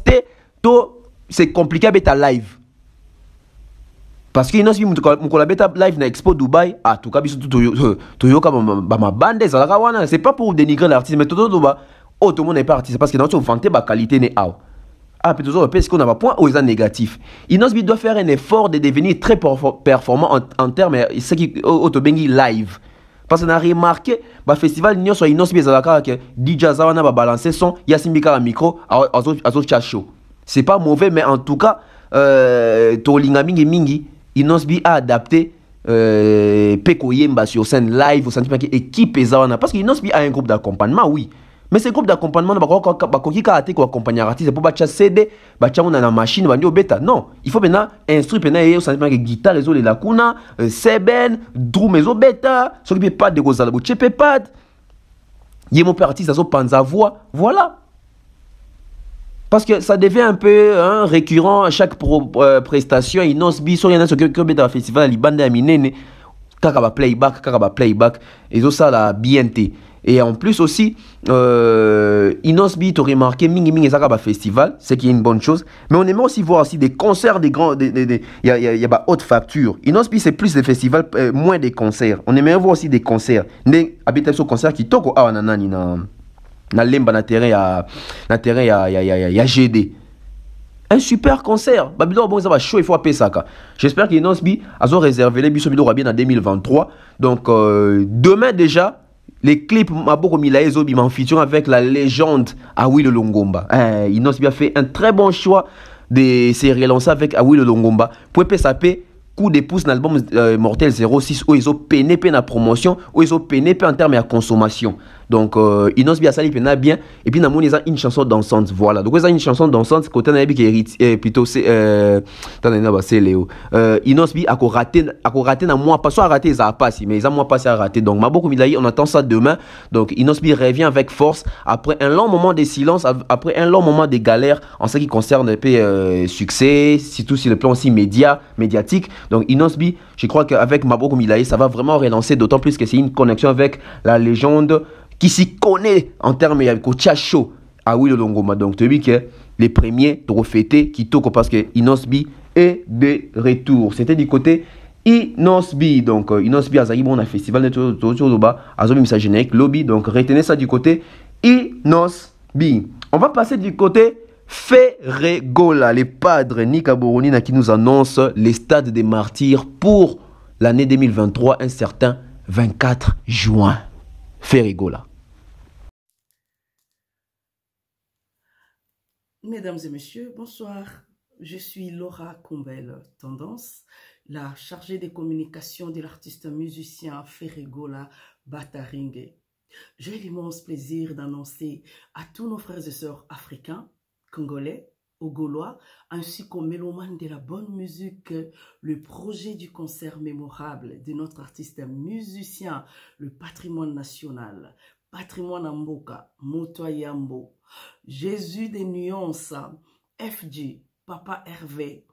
C'est compliqué avec ta live. Parce que Inosbi, mon live na Expo Dubaï, ah, tout cas, c'est pas pour dénigrer l'artiste, mais tout le monde n'est pas artiste. Parce que dans ce moment, la qualité n'est pas. Ah, puis toujours, parce qu'on a un point aux négatifs. Inosbi doit faire un effort de devenir très performant en termes de ce qui est live. Parce qu'on a remarqué, le festival, il y a Inosbi, que DJ Zawana va balancer son, il y a Simbika au micro, à show. C'est pas mauvais, mais en tout cas, Tolinga Mingi, Inosbi a adapté Peko Yemba sur scène live au sentiment équipe Zawana. Parce qu'Inosbi a un groupe d'accompagnement, oui. Mais ce groupe d'accompagnement, il faut accompagner l'artiste pour battre CD, battre la machine, bêta. Non, il faut maintenant instruire au sentiment que guitare, les lacunas, seben, drum, les bêta, ce qui peut pas de gozala, ce qui peut pas. Il y a mon père artiste, ça panza voix, voilà. Parce que ça devient un peu récurrent à chaque prestation. Inosbi, il y a ce que le festival, il bande à minene, kakaba playback, et ça la BNT. Et en plus aussi, Inosbi, tu as remarqué, Mingi Zakaba Festival, c'est qui est une bonne chose. Mais on aimerait aussi voir aussi des concerts, il y a haute facture. Inosbi, c'est plus des festivals, moins des concerts. On aimerait voir aussi des concerts. Des habitations concerts qui toquent à Nanani, na lemba na terrain ya GD. Un super concert. Babylon bon ça va chaud, il faut appeler ça. J'espère que Inosbi a réservé les biso bien en 2023. Donc demain déjà les clips Maboko Milae Zobi en featuring avec la légende Awilo Longomba. Inosbi a fait un très bon choix de se relancer avec Awilo Longomba. Pour PSAP coup de pouce dans l'album Mortel 06 où ils ont peiné la promotion, où ils ont peiné en termes de consommation. Donc Inosbi a sali pena bien et puis namoni ils ont une chanson dansante, voilà. Donc ils ont une chanson dansante côté nabi qui est plutôt c'est Léo. Inosbi a raté na moi pas soit raté ça a passé mais ils ont moi passé à rater. Donc Maboko Milaye on attend ça demain. Donc Inosbi revient avec force après un long moment de silence, après un long moment de galère en ce qui concerne le succès, surtout sur le plan aussi médiatique. Donc Inosbi, je crois qu'avec Maboko Milaye ça va vraiment relancer, d'autant plus que c'est une connexion avec la légende qui s'y connaît en termes de Kochacho à Awilo Longomba. Donc, tu dis que les premiers trophées qui toquent parce que Inosbi est de retour. C'était du côté Inosbi. Donc, Inosbi a Zagibon un festival de Totoba, a Zobi Missa Générique, Lobby. Donc, retenez ça du côté Inosbi. On va passer du côté Ferregola, les padres Nika Boronina qui nous annoncent les stades des martyrs pour l'année 2023, un certain 24 juin. Ferregola. Mesdames et messieurs, bonsoir. Je suis Laura Combel Tendance, la chargée des communications de l'artiste musicien Ferregola Bataringue. J'ai l'immense plaisir d'annoncer à tous nos frères et sœurs africains, congolais, aux Gaulois, ainsi qu'aux mélomanes de la bonne musique, le projet du concert mémorable de notre artiste musicien, le patrimoine national, patrimoine Amboka, Motoyambo, Jésus des nuances, FG, Papa Hervé,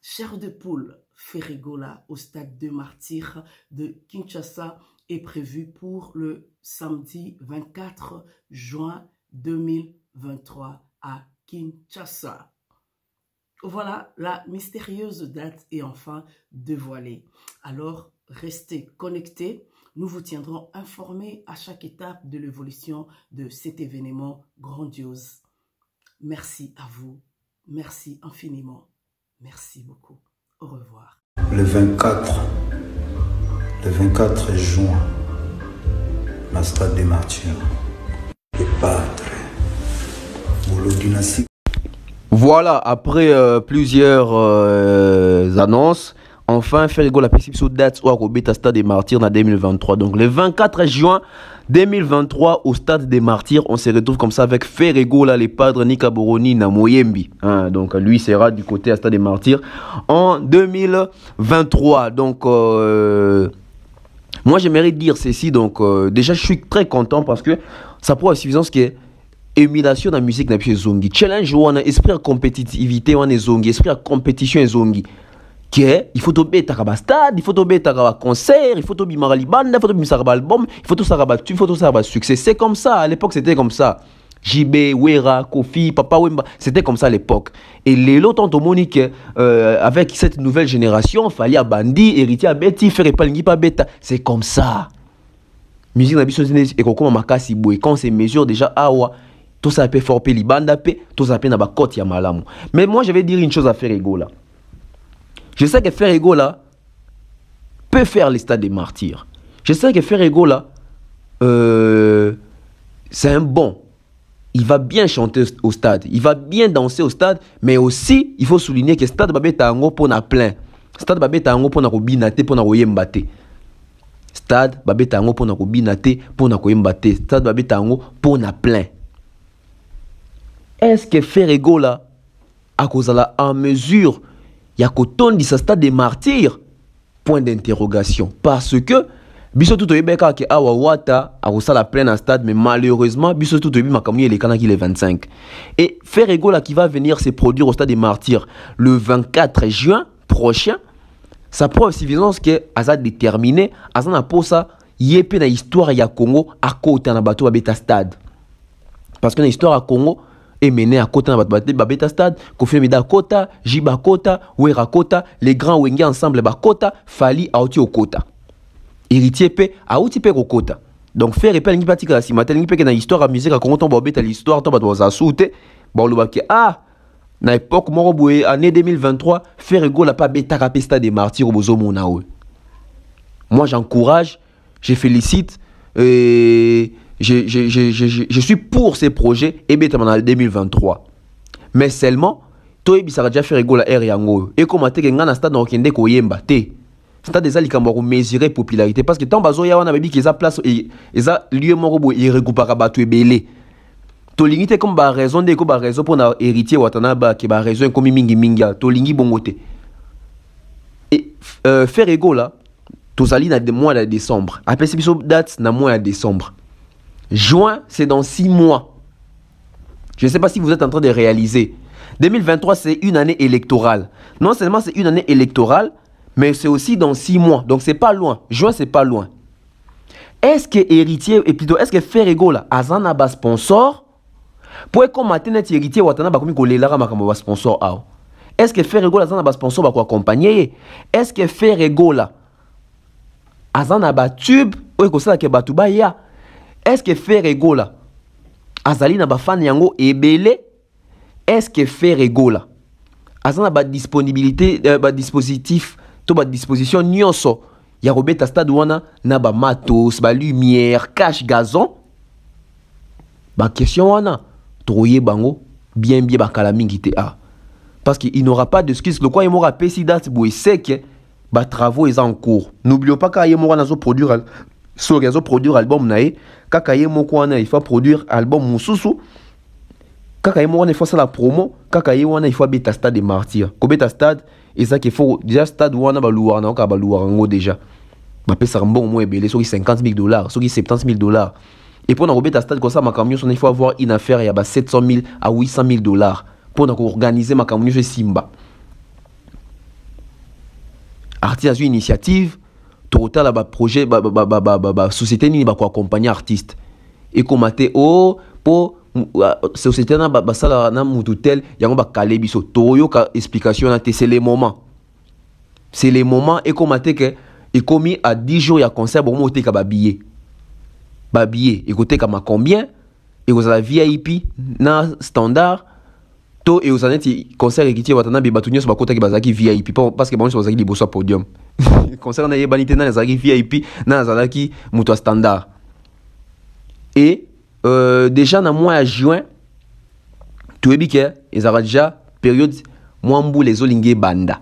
Chair de poule, Ferregola au stade de martyrs de Kinshasa est prévu pour le samedi 24 juin 2023 à Kinshasa. Voilà, la mystérieuse date est enfin dévoilée. Alors, restez connectés. Nous vous tiendrons informés à chaque étape de l'évolution de cet événement grandiose. Merci à vous. Merci infiniment. Merci beaucoup. Au revoir. Le 24 juin, la strade des martyrs. Le Padre. Voilà, après plusieurs annonces, enfin Ferrego la possible sur date ou au Beta Stade des Martyrs en 2023. Donc le 24 juin 2023 au Stade des Martyrs, on se retrouve comme ça avec Ferrego là, les padres Nika Boroni na Moyembi. Hein, donc lui sera du côté à Stade des Martyrs en 2023. Donc moi j'aimerais dire ceci. Donc déjà je suis très content parce que ça prouve la suffisance que émulation dans la musique n'a plus zongi. Challenge ou on a esprit de compétitivité, on est zongi, esprit de compétition est zongi. Il faut tomber à stade, il faut tomber à concert, il faut tomber à bande, il faut tomber à album, il faut tout ça il faut tout ça succès. C'est comme ça, à l'époque c'était comme ça. JB, Wera, Kofi, Papa Wemba, c'était comme ça à l'époque. Et les lots ont Monique, avec cette nouvelle génération, fallait à Bandi, héritier à Betty, faire pas pas bêta. C'est comme ça. Musique n'a pas et comme Makasi Boy, quand c'est mesure déjà, tout ça peut faire peli banda pe, tout ça peut na ba côte ya malamu. Mais moi je vais dire une chose à Ferrego là. Je sais que Ferrego là peut faire les stades des martyrs. Je sais que Ferrego là c'est un bon. Il va bien chanter au stade, il va bien danser au stade, mais aussi il faut souligner que stade babé tango pour na plein. Stade babé tango pour na robinate pour na royembate. Stade babé tango pour na robinate pour na royembate. Stade babé tango pour na plein. Est-ce que Ferrego là, à cause de la en mesure, il y a qu'autant de ce stade des martyrs? Point d'interrogation. Parce que, biso tout le monde qui a wawata a la pleine à stade, mais malheureusement, biso tout le monde il est quand il est 25. Et Ferrego là qui va venir se produire au stade des martyrs le 24 juin prochain, ça prouve suffisance que Azad déterminé, Azad n'a pas ça, yépe na histoire ya Congo à côté na bateau à beta stade. Parce que na histoire à Congo est mené à côté de Beta Stade, Kofi Mida Kota, Jiba Kota, Wera Kota, les grands Wenge ensemble Kota, Fali Aouti au Kota. Héritier P, Aouti P au Kota. Donc faire et pas une partie là si matin que dans l'histoire à musique à comment on bobé l'histoire on va s'assurer bon le baké na époque mo boé année 2023 Ferrego la pas bêta rapé Stade des Martyrs au bozo monaou. Moi j'encourage, je félicite je suis pour ces projets et bien en 2023. Mais seulement, toi il sera déjà fait rigoler la yango. Et comment tu es dans stade dans kende ko yemba te. C'est des ali kambo mesurer popularité parce que tant bazo ya wana baby qui za place et za lieu moko bo irrécupérable batu ebele. To limite comme ba raison de ko ba raison pour na héritier watana ba ki ba raison comme mingi to lingi bongote. Et faire rigoler là, tous ali na de mois de décembre. Après c'est biso date na mois de décembre. Juin, c'est dans 6 mois. Je ne sais pas si vous êtes en train de réaliser. 2023, c'est une année électorale. Non seulement c'est une année électorale, mais c'est aussi dans 6 mois. Donc, c'est pas loin. Juin, c'est pas loin. Est-ce que héritier, et plutôt, est-ce que Ferrego, là, Azana ba sponsor, pour qu'on maintienne héritier, Watana ba komi kolela ma kama sponsor ao. Est-ce que Ferrego, Azana ba sponsor ba ko accompagner? Est-ce que Ferrego, là, Azana ba tube, ou ko sala ke batuba ya? Est-ce que Ferrego là, Azali na ba fan yango ebele? Est-ce que Ferrego là, Azana ba disponibilité, ba dispositif, to ba disposition nyonso, ya robeta stade wana na ba matos, ba lumière, cache gazon? Ba question wana, troye bango, bien ba kalamingi te a. Parce qu'il n'aura pas de skills, le quoi il m'aura payé si date boy c'est que ba travaux est en cours. N'oublions pas qu'il y a m'aura nazo produire sur réseau produire album nae kakaye moko wana il faut produire album mususu kakaye moko wana il faut ça la promo kakaye wana il faut beta stade des martyrs ko beta stade et ça qu'il faut déjà stade wana ba louar na ka ba louar ngo déjà ba pesa mbon mo ebele sur $50 000 sur $70 000 et pour na beta stade comme ça ma camion il faut avoir une affaire il y a 700 000 à $800 000 pour organiser ma camion chez Simba artiste une initiative total là projet société ni ba ko accompagner artiste et commenter oh pour société na ba sala na mututel yango ba kale biso toyo ka explication na c'est les moments et commenter que et commis à 10 jours ya concert bon moté ka ba billet et côté ka ma combien et vous la VIP na standard to et vous en êtes concert qui watana be batunyo so ba kota ki bazaki VIP parce que bon so bazaki liboso podium concert na yebanité na bazaki VIP na bazaki muto standard et déjà dans mois de juin tu es que ils aura déjà période moi mbou les olingue banda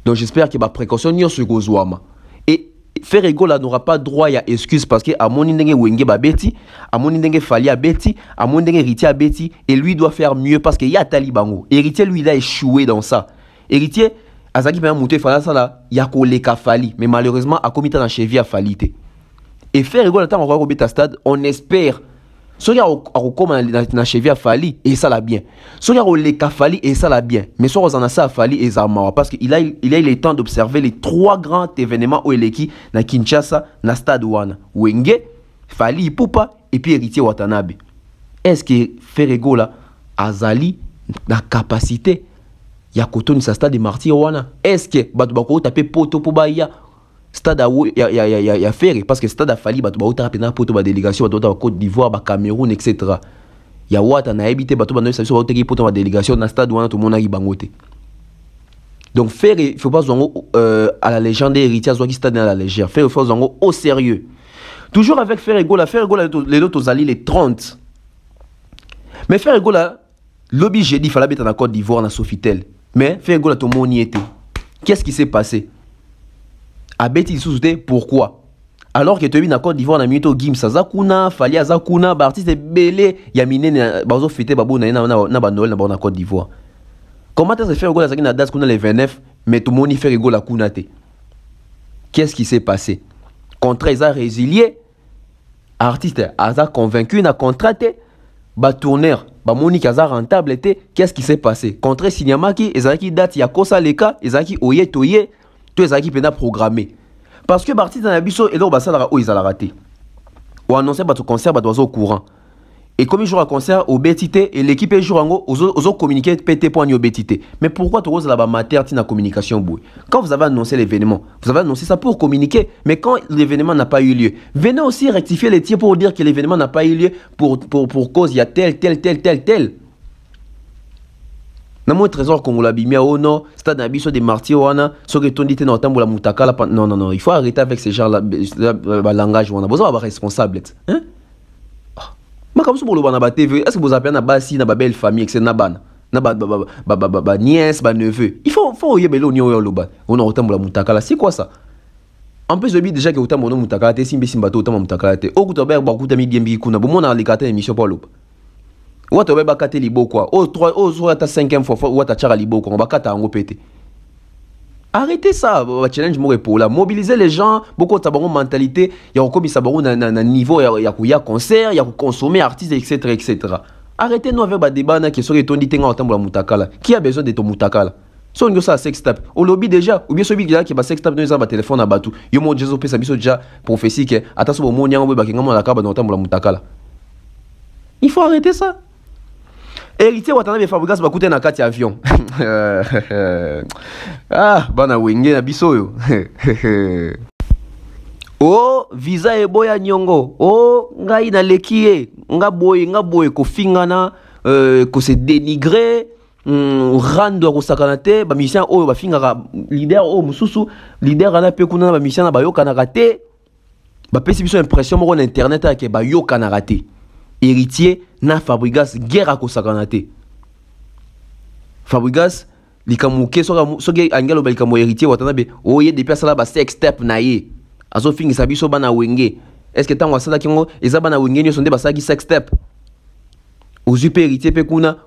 Donc j'espère que ma précaution n'y se gozouama. Et Ferrego là n'aura pas droit à excuse parce que à mon indenge wenge ba beti, à mon indenge fali a beti, à mon indenge héritier a beti, et lui doit faire mieux parce qu'il y a talibango. Héritier lui il a échoué dans ça. Héritier azaki peut monter fala ça là, il y a koleka fali, mais malheureusement a commis dans cheville a falité. Et Ferrego là tant on va au bêta stade, on espère si il y a un cheville à Fali, et ça l'a bien. Si il y a un Fali, et ça l'a bien. Mais si on a ça à Fali, et ça marre. Parce qu'il a eu le temps d'observer les 3 grands événements où il est na Kinshasa, na Stade Wana. Wenge, Fali, Poupa, et puis Héritier Watanabe. Est-ce que Ferrego là, Azali, na capacité, il y a coton sa Stade de Martyr Wana? Est-ce que Batubako tapé poto pour Bahia? Stade a fait parce que stade a fallu ba utara poto ba délégation ba Côte d'Ivoire ba Cameroun etc. Ya wata na habité ba no ça so teki poto ba délégation na stade wana tout monde a bangote. Donc faire il faut pas zongo à la légende héritier zo qui stade à la légère. Faire il faut zongo au sérieux. Toujours avec Ferrego la les autres alliés les 30. Mais Ferrego là lobby j'ai dit fallait être en Côte d'Ivoire na Sofitel. Mais Ferrego là tout monde y était. Qu'est-ce qui s'est passé? Abeti sous-souté pourquoi? Alors que tu es en Côte d'Ivoire, na mito Gim Sazakuna, Fali Azakuna, artiste belé, Yamine bazo fêter babo na Noël na Côte d'Ivoire. Comment tu as fait rigoler na date kuna le 29 mais tout le monde fait rigoler la kunate? Qu'est-ce qui s'est passé? Contrat ils a résilié, artiste a convaincu na contraté, ba tourneur, ba moni kaza rentable était, qu'est-ce qui s'est passé? Contrat Sinyamaki, ezaki date ya kosa leka, ezaki oye toye. Les équipes sont programmées. Parce que Bartis dans la biso et là ils ont raté. Ou annoncé votre concert au courant. Et comme il joue à concert au BTT et l'équipe joue aux communiqués PT pour au BTT. Mais pourquoi tu la mater na communication bouille? Quand vous avez annoncé l'événement, vous avez annoncé ça pour communiquer. Mais quand l'événement n'a pas eu lieu, venez aussi rectifier les tirs pour dire que l'événement n'a pas eu lieu pour cause il y a tel. Namo trésor Congola bimia oh non stade nabiso de Martyr wana so que ton dit na tambola mutakala non il faut arrêter avec ces gens là langage wana bozo ba responsable hein ma comme so bolo bana ba TV est-ce que vous appelez na basi na ba belle famille etc na bana na ba nièce ba neveu il faut yebelo onyo yo loba on a tambola mutakala c'est quoi ça? En plus je dis déjà que utambola mutakala te simba to utambola mutakala te okutober ba kuta mi gembi kuna bo mona likata émission pour loba. Ou tu vas te libo quoi? Oh 5e fois ou tu as libo quoi? On va kata en pété. Arrêtez ça, challenge mon pour là. Mobiliser les gens, beaucoup de sabon mentalité. Il y a encore mis sabon na niveau, il y a concert, il y a consommer artistes etc. Arrêtez nous avec débat na qui serait ton dit en temps pour la mutakala. Qui a besoin de ton mutakala? Si on ça sex tap, au lobby déjà ou bien celui qui a qui sex tap dans un téléphone à batou. Yo mo Jésus pesa biso déjà prophétie que attention au monia on ba kinga la kaba dans temps pour la mutakala. Il faut arrêter ça. Héritier Watanabe Fabregas bakute na kati avion. Bana wenge na biso yo. Oh visa eboya nyongo. Oh ngai na lekie, nga boy ko fingana ko se dénigrer, rando ko sakanate, ba mission o ba fingaka leader o mususu, leader ana pe kuna ba mission na ba yo kana raté. Ba pesi biso impression mo na internet ke ba yo kana raté. Héritier na Fabregas guerre à Kosakanate. Fabregas likamuke soge angelo belikamu héritier Watanabe oye depuis ça là ba sex step na ye azo fingi sabiso bana wenge. Est-ce que tant wasala kingo eza bana wenge nyo sonde basaki sex step ozupe héritier pe kuna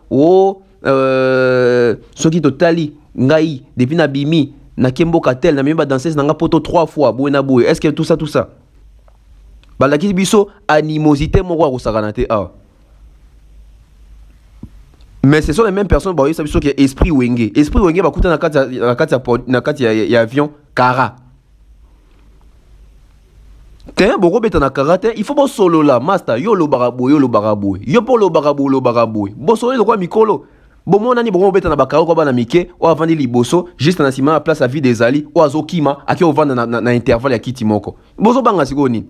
soki totali ngai depuis na bimi na kembo katel na memba danseuse na nga poto 3 fois boena boy. Est-ce que tout ça balaki biso animosité moko Kosakanate mais ce sont les mêmes personnes bah ça biso que esprit wenge bakuta na kati ya avion kara te boko beta na karate il faut bo solo la master yo lo baraboy yo pour lo baraboy bo solo le quoi mikolo bo mona ni bo beta na bakaro ko bana mike o avandi liboso juste na sima place à vie des ali o azokima aki o vanda na intervalle ya kiti moko bozo banga siko ni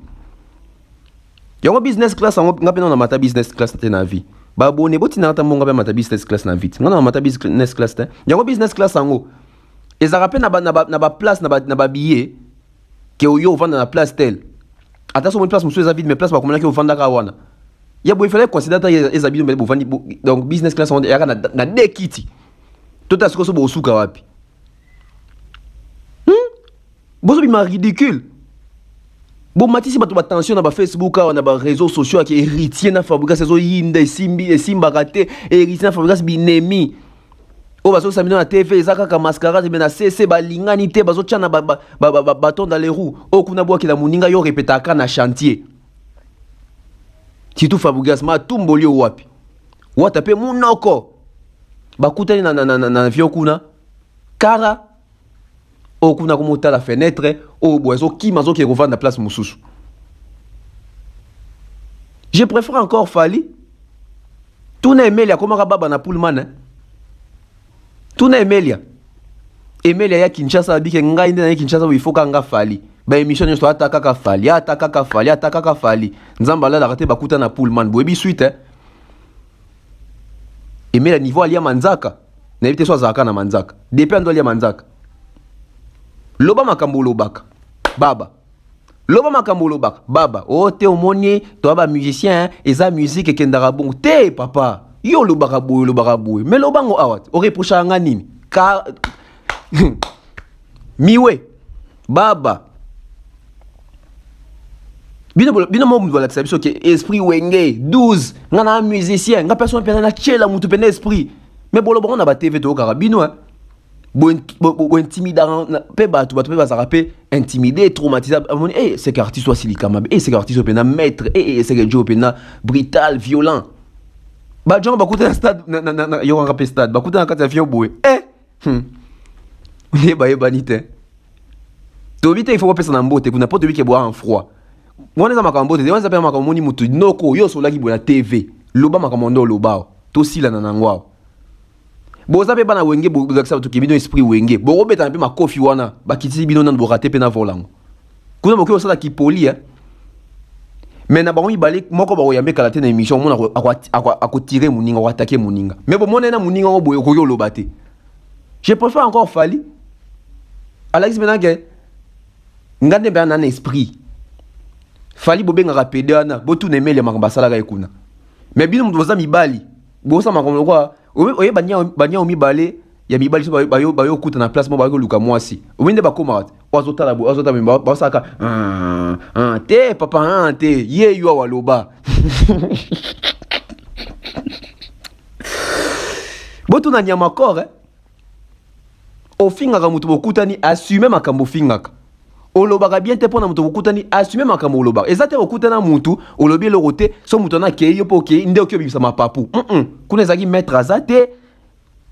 yango business class nga pena na mata business class te na vie babo ne boti na ta monga be mata business class na vie nga na mata business class te yango business class ango ezara pe na ba place na ba billet ke yo vanda na place tel attention mon place monsieur vide mais place ba komana ke vanda ka wana ya bo il fallait considérer les habits bo vandi donc business class on ya na de kiti tout à ce que so bo suka wapi Bozo bima ridicule. Bon matisi bato ba tension na ba Facebook na ba réseaux sociaux qui héritier na Fabregas ezo yinda simba raté héritier na Fabregas binemi. O bazo samino na TV ezaka ka mascarade mais na CC ba lingani te bazo tchana bâton dans les roues. O kuna bwa kila muninga yo répétaka na chantier. Titu Fabregas ma tumboli wapi. Wata pe munoko. Bakutani na avion kuna. Kara o kuna komota la fenêtre o boiso qui mazo qui revend la place mususu. Je préfère encore Fali. Tout na Emelia comme baba na Pullman. Hein? Tout na Emelia. Emelia ya Kinshasa bike ngai ndena Kinshasa il faut kanga Fali. Ba émission yo ataka ka Fali, ataka ka Fali. Nzamba la raté bakuta na Pullman. Boebi suite. Hein? Emelia niveau alia manzaka. Na éviter soit zaka na manzaka. Depuis ando alia manzaka. Loba makambo lobaka baba loba makambo lobaka baba o te omoni to ba musicien eza musique kendara bon te papa yo lobaka boy mais lobango awat o reprocha nga nini ka miwe baba bino mo mbo la tsabiso ke esprit wenge 12 nga na musicien nga personne pena na chela mutu pena esprit mais bolo bon na ba TV to karabino hein. Bon intimidant pe batu pe bazara pe intimidé traumatisé eh c'est qu'artiste soit silicama eh c'est qu'artiste pena maître eh c'est que Joe pena brutal violent ba gens ba côté un stade na yo rapé stade ba côté un kata avion boy eh ba nité to vite il faut pas na mbote kuna poto bike boire en froid on za makambo te on za pe makambo ni mutu noko yo so la ki bola TV loba makambo ndo loba to sila na nangwa boza pe bana wenge bozakisa bato kebino esprit wenge borobeta pe makofi wana bakitisi bino nan borate pe na volango kuna moke osala kipoli mais na bango ibale moko ba oyambe kala te na émission mona akotire muninga ou attaquer muninga mais bon mona na muninga o boyo ko lobate je préfère encore Fali Alex Menage ngande be na esprit Fali bobenga rapide ana botu na emele makambasala ga ekuna mais bino mboza mibali bosa makomo kwa oye banya omibale ya mibali so bayo kuta na place mo bayo luka mwasi wende bakoma wazota la wazota mba basaka te papa te ye yo waloba botu na nyama kore ofinga ka mutu bokutani assumer makambo fingaka olobaka bien te pona mutu bokutani assumer makambo olobaka ezate okutana mutu olobi lokote so mutu na ke yo poke nde okyo bibisa mapapu kuna ezaki maître azate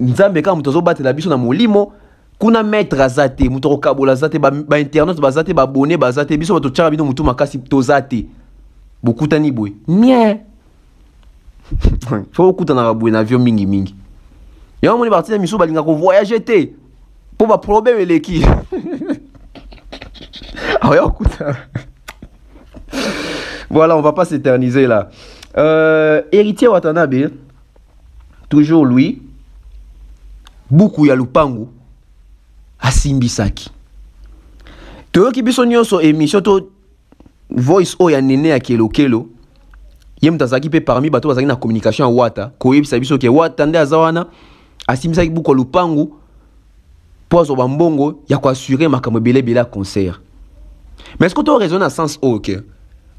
nzambe ka mutu zo batela biso na molimo kuna maître azate mutu okabola zate ba internet bazate ba abonné bazate biso bato tchara bino mutu makasi tozate bokutani boy nie faut okutana ka boy na avion mingi ya moni parti na miso balinga ko voyager te pour ba problème eleki voilà, on va pas s'éterniser là. Héritier Watanabe, toujours lui, beaucoup ya lupangu, asimbisaki. Toyo ki biso nyonso émission to voice o ya nene ya kelo yem tazaki pe parmi bato bazaki na communication ya wata, koyebisa biso ke wata nde azawana, asimbisaki beaucoup lupangu, pozo bambongo ya ko assurer makambo bele concert. Mais est-ce que tu as raison à sens ok?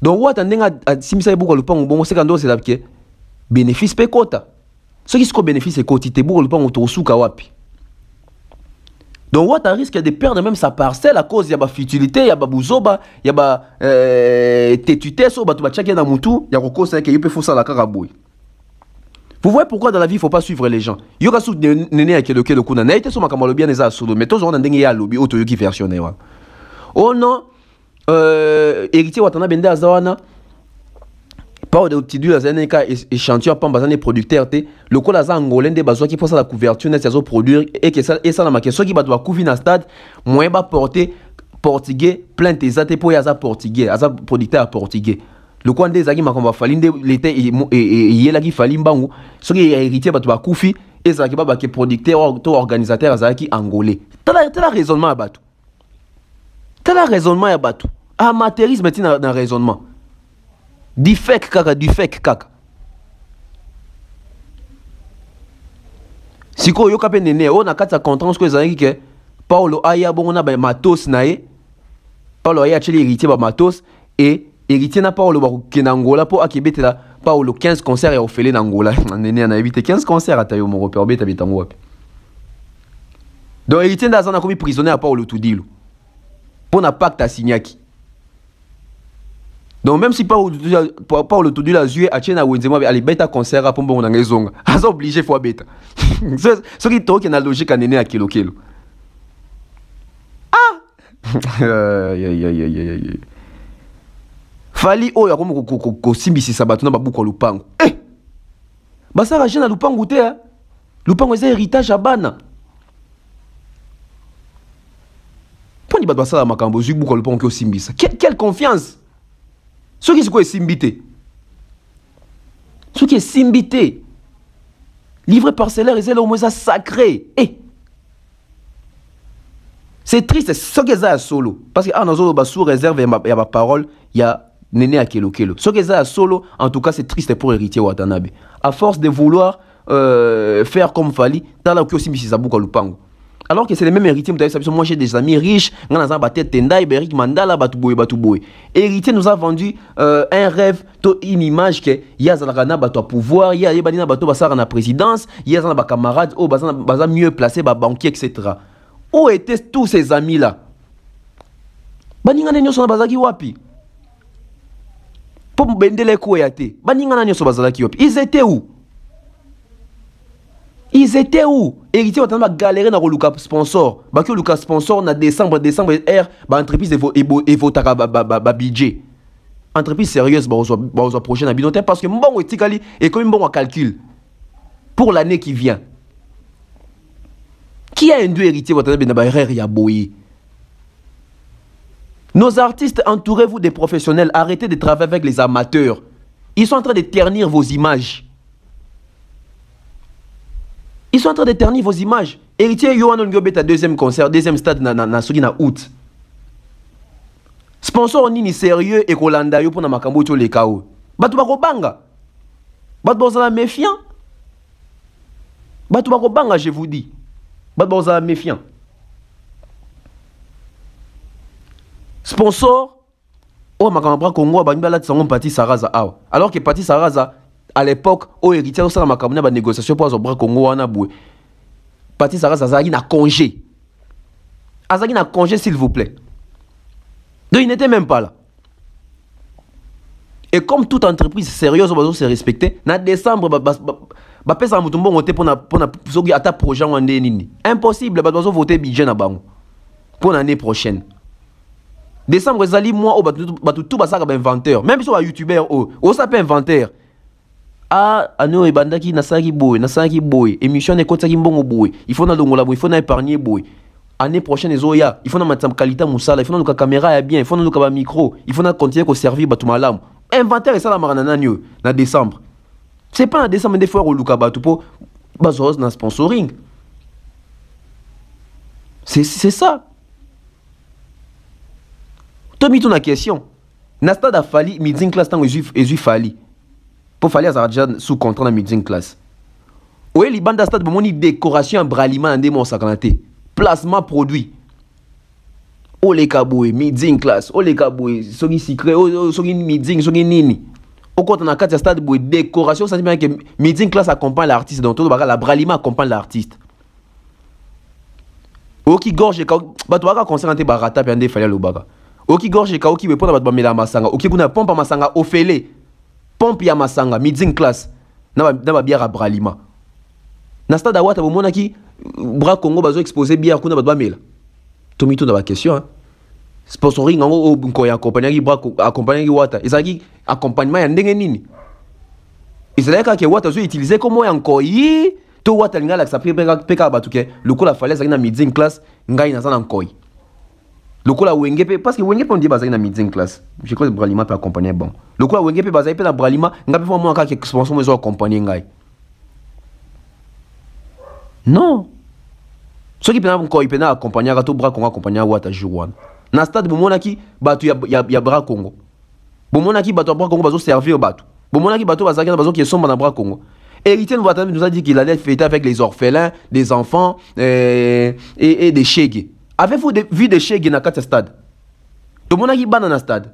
Donc, what attendez à simisa beaucoup le pan bon c'est quand c'est là que bénéfice pe quota. Ce qui est bénéfice c'est quotité beaucoup le pan autour souka wapi. Donc, what a risque de perdre même sa parcelle à cause y a ba futilité, y a ba buzoba, y a ba tétuté so ba tu ba tchaki na mutu, y a roko c'est que il peut faire ça la karaboui. Vous voyez pourquoi dans la vie il faut pas suivre les gens. Yoga sou nene à kelo kuna na été so makamalo bien les solo mais tous on ndenge ya lobby auto yoki versionné wa. Oh non héritier watana bende azawana pas de petit dur azana ka échantillon pas bazane producteur te le ko la za angolais de bazwa qui pose la couverture net ça produire et que ça na ma question qui ba doit couvrir na stade moins ba porter portugais plein tes até pour yaza portugais aza producteur portugais le ko ndé zaki makomba falinde l'été et yela ki falimbangu ce qui héritier ba doit coufi et ça qui ba ke producteur ou organisateur azaki angolais t'as raisonnement à batou. T'as le raisonnement ya batu. Amateurisme est dans raisonnement. Du fake kaka. Si ko yo kapé nene on a kata contrainte que zaki ke Paulo aya bon on a ba matos nae Paolo a acheté héritier ba matos et héritier n'a pas Paolo qui Angola pour akibete là Paolo 15 concerts et offelé d'Angola. Néné a évité 15 concerts à tayo mon repère beta bitango. Donc héritier d'Azana comme prisonnier à Paolo Tudilo. Pour na pacte à Signaki. Donc même si Paolo Tudilo a joué à Chena Wenzema ali beta concert à Pombo na ngezonga. Aza obligé fois beta. Ce qui toque na logique à Néné à kilo. Fali oyo akomo ko simbisi sabato na babuko lupango. Basara jena lupango te hein. Lupango c'est héritage à bana. Poni ba basala makambo zu buko lupango ko simbisa. Quelle confiance. Ce qui est simbité. Ce qui est simbité. Livre parcellaire et c'est le moins sacré. C'est triste, c'est ce que ça solo. Parce que nous avons sous réserve, il y a ma parole, il y a Néné à Kelo. Ce que ça solo, en tout cas, c'est triste pour héritier Watanabe. À force de vouloir faire comme Fali, dans la aussi Missisabou Lupango. Alors que c'est les mêmes héritiers, moi j'ai des amis riches, on a battu Tendai, Berik Mandala, Batouboy. Héritier nous a vendu un rêve, une image que Yazalana Bato pouvoir, Yabanina Bato Basar na présidence, Yazana camarade, Baza mieux placé, banquier, etc. Où étaient tous ces amis-là? Baningana nyoso na bazaki wapi? Pour bendele koyate. Baningana nyoso bazaki wapi? Ils étaient où? Ils étaient où? Héritier watana galérer na luka sponsor. Baki luka sponsor na décembre R ba entreprise evotaka ba budget. Entreprise sérieuse ba ozo prochaine na binote parce que mbongo etikali et comme mbongo calcul pour l'année qui vient. Qui a induit héritier Watanabe na barrière ya boye? Nos artistes, entourez-vous des professionnels, arrêtez de travailler avec les amateurs. Ils sont en train de ternir vos images. Ils sont en train de ternir vos images. Héritier Yohan Ngobeta deuxième concert, deuxième stade na août. Sponsor nini sérieux et Kolanda yo pour na makambo to le kao. Batu bako banga. Batu bozala méfiant. Batu bako banga, je vous dis. Batu bozala méfiant. Sponsor oh makambo Congo ba ngala tsango Pati Saraza awa. Alors que Pati Saraza à l'époque au héritier au sala makambo na ba négociation pour azobra Congo wana boué. Pati Saraza azaki na congé. Azaki na congé s'il vous plaît. Donc il n'était même pas là. Et comme toute entreprise sérieuse doit se respecter, en décembre ba pesa mutumbo ngote pour soki ata projet wande nini. Impossible ba doit voter budget na bango pour l'année prochaine. Décembre zali mois au batu tout basaka ba inventeur, même sur un youtubeur au ça peut inventeur. Ah ano ebandaki na saki boy, émission ne kotaki mbongo boy. Il faut na longola boy, il faut na épargner boy. Année prochaine ezoya, il faut na matam qualité musala, il faut na luka caméra ya bien, il faut na luka ba micro, il faut na continuer ko servir batu malam. Inventaire et ça la marana nyo na décembre. C'est pas en décembre des fois au luka batu po bazos na sponsoring. C'est ça. Tommy ton question. Nasta da fali mid class tango ezu fali. Pour fali azara déjà sous contrat na mid class. Oye li banda stade bomoni décoration en bralima ndé mo sakanate. Placement produit. Ole kaboué mid class, ole kaboué soki secret, soki mid soki nini. Au côté na kati stade boy décoration ça dit bien que mid class accompagne l'artiste donc tout la bralima accompagne l'artiste. Oki gorge ka bato baka concert te barata pe ndé fali lo baka. Oki gorge ka oki bepo na bato bamela masanga oki kuna pompe masanga ofele pompe ya masanga mid class na ba bière bralima na stade awata bomona ki bras Congo bazo exposer bière kuna bato bamela tomito na ba question hein sponsoring ngo ko ya accompagner bras accompagner wata ezaki accompagnement ya ndenge nini ezalaka ke wata zo utiliser comme ya nkoi to wata ngala sa peka bato ke lokola falaise na mid class ngai na sana nkoi. Le coup la Wengepe parce que Wengepe on dit bazai na mid class. Je crois que Bralima peut accompagner bon. Le coup la Wengepe bazai peut na Bralima, ngapi fo moi ka que sponsor mezo accompagner ngai. Non. Ce qui peut encore il peut accompagner ka to bras Congo accompagner wata Jouan. Na stade bomona ki batu ya bras Congo. Bomona ki batu bras Congo bazo servir batu. Bomona ki batu bazaki na bazo qui sombre na bras Congo. Héritier nous a dit qu'il allait fêter avec les orphelins, des enfants et des chègues. Avez-vous vu des chègues dans 4 stades? to mona ki bana na stade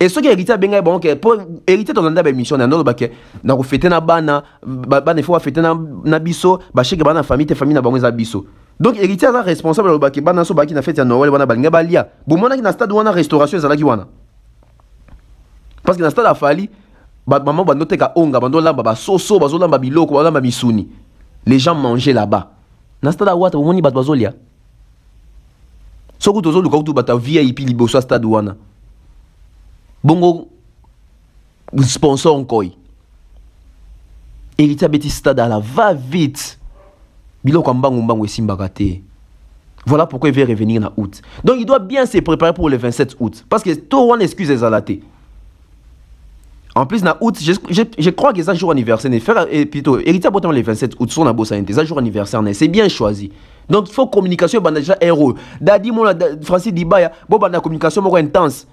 et ce qui héritier benga bon que pour héritier ton ndaba émission na ndolo baké na ko fêter na bana bana faut fêter na biso ba cheke bana famille te famille na bango za biso donc héritier est responsable de baké bana so baki na fête ya Noël bana balinga balia bon mona ki na stade wana restauration ezala ki wana parce que na stade afali ba maman bando te ka onga bando lamba ba soso bazo lamba biloko ba lamba misuni les gens mangeaient là-bas na stade wata moni ba bazolia soko tozo luka kutu bata VIP liboso stade wana bongo sponsor nkoi héritier beti stade à la va vite biloko mbangu esimbaka te. Voilà pourquoi il veut revenir en août. Donc il doit bien se préparer pour le 27 août parce que tout on excuse les alatés. En plus en août je crois que c'est un jour anniversaire et plutôt héritier botam le 27 août son abo c'est un jour anniversaire c'est bien choisi. Donc il faut communication banda déjà héros. Dadi mon Francis Dibaya bon banda communication moko intense.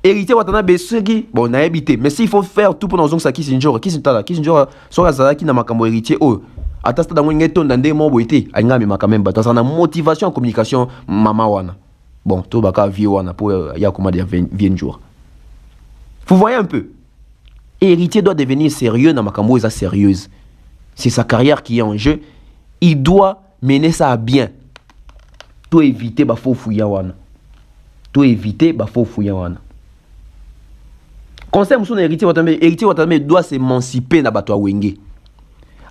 Héritier watana besegi bon na habité mais s'il faut faire tout pour nos ongsa Kissinger so azala ki na makambo héritier oh atasta dans ngeto ndande mo boité angami makamem bata ça na motivation en communication mama wana bon to baka vie wana pour ya comment dire 20 jours. Vous voyez un peu héritier doit devenir sérieux dans makambo eza sérieuse. C'est sa carrière qui est en jeu, il doit mener ça à bien. Tout éviter ba faux fouya wana. Tout éviter ba faux fouya wana. Conseil son héritier watame doit s'émanciper na bato wenge.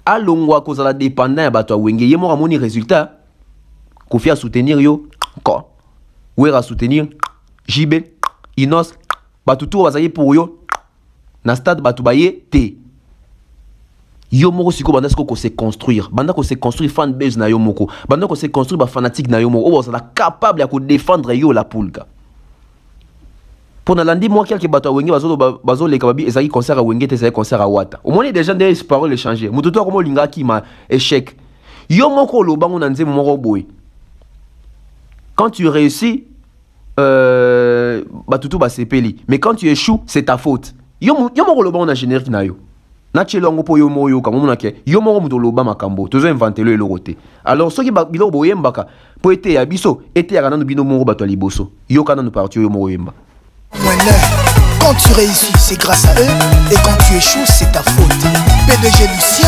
Alongwa kozala dépendant ya bato wenge yemo ramoni résultat. Kofi a soutenir yo ko. Wera soutenir JB Inos bato tout bazaye pour yo. Na stade bato baye te. Yo moko siko banda siko ko se construire. Banda ko se construire fan base na yo moko. Banda ko se construire ba fanatique na yo moko. O bazala capable ya ko défendre yo la poulka. Pour na lundi moi quelques bateaux wenge bazo les kababi ezaki concert à wenge te concert à wata au moins déjà des paroles changer mututo comme linga ki ma échec yo moko lo bango na nzembo moko boy quand tu réussis batutu ba sepeli mais quand tu échoues c'est ta faute yo moko lo bango na générique na yo na chelongo po yo moyo ka mona ke yo moko muto lo ba makambo tozo inventer le lokote alors ceux qui bilo boyembaka po été ya biso été ya kananu bino moko bato liboso yo kananu parti yo moko yemba. Quand tu réussis, c'est grâce à eux, et quand tu échoues, c'est ta faute. PDG Lucien.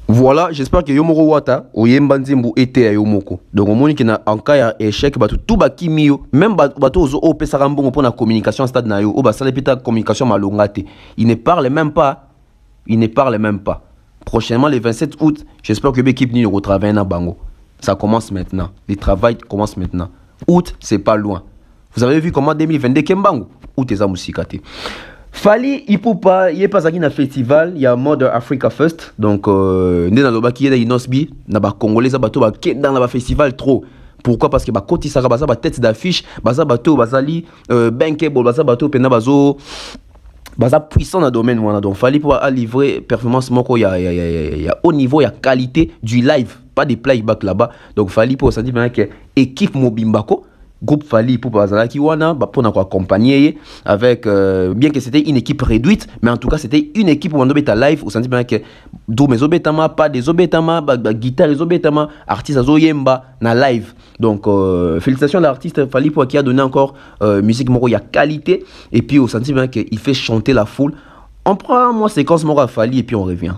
Voilà, j'espère que Yomoro Wata, Oyemba Nzembo était à Yomoko. Donc, on montre qu'il y a un cas d'échec, tout baki mio, même bateau au Pesarambon pour la communication stade na yo, au basale pita communication malongate. Il ne parle même pas. Il ne parle même pas. Prochainement, le 27 août, j'espère que l'équipe n'y retravaille na bango. Ça commence maintenant. Le travail commence maintenant. Août, c'est pas loin. Vous avez vu comment 2022 Kembangu ou tes amusikate. Fali Ipupa, il est pas à un festival, il y a mode Africa First. Donc dans le baki il y a Inosbi, na ba congolais za bato ba dans la festival trop. Pourquoi? Parce que ba koti saka baza ba tête d'affiche, baza bato bazali bankable, baza bato pena bazo baza puissant dans le domaine wana. Donc Fali pour livrer performance moko ya haut niveau, ya qualité du live, pas des playback là-bas. Donc Fali pour ça dit bien que équipe Mobimbako groupe Fali pour Bazala Kiwana pour accompagner avec bien que c'était une équipe réduite mais en tout cas c'était une équipe où on beta live au sens bien que do mes obetama pas des obetama guitare des obetama artiste azoyemba na live donc félicitations à l'artiste Fali pour qui a donné encore musique moko ya qualité et puis au sens bien que il fait chanter la foule. On prend moi séquence moko à Fali et puis on revient.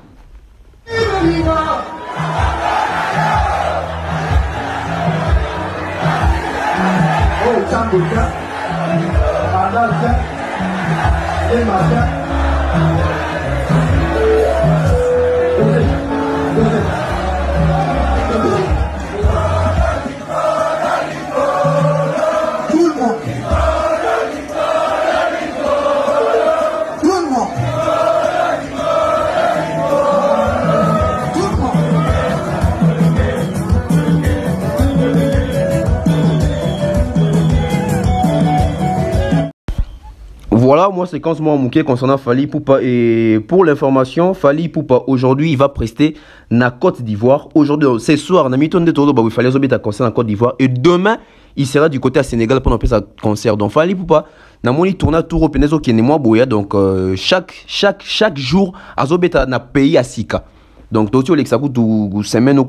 Voilà, moi c'est quand moi mouké concernant Fali Ipupa et pour l'information, Fali Ipupa aujourd'hui il va prester na Côte d'Ivoire. Aujourd'hui, ce soir, na miton de todo ba Fali Zobeta concert en Côte d'Ivoire et demain il sera du côté à Sénégal pour faire sa concert. Donc Fali Ipupa na moni tourna tour au Penezo qui est moi boya donc chaque jour Azobeta na pays à Sika. Donc, Toti Olexaku, tu semaine,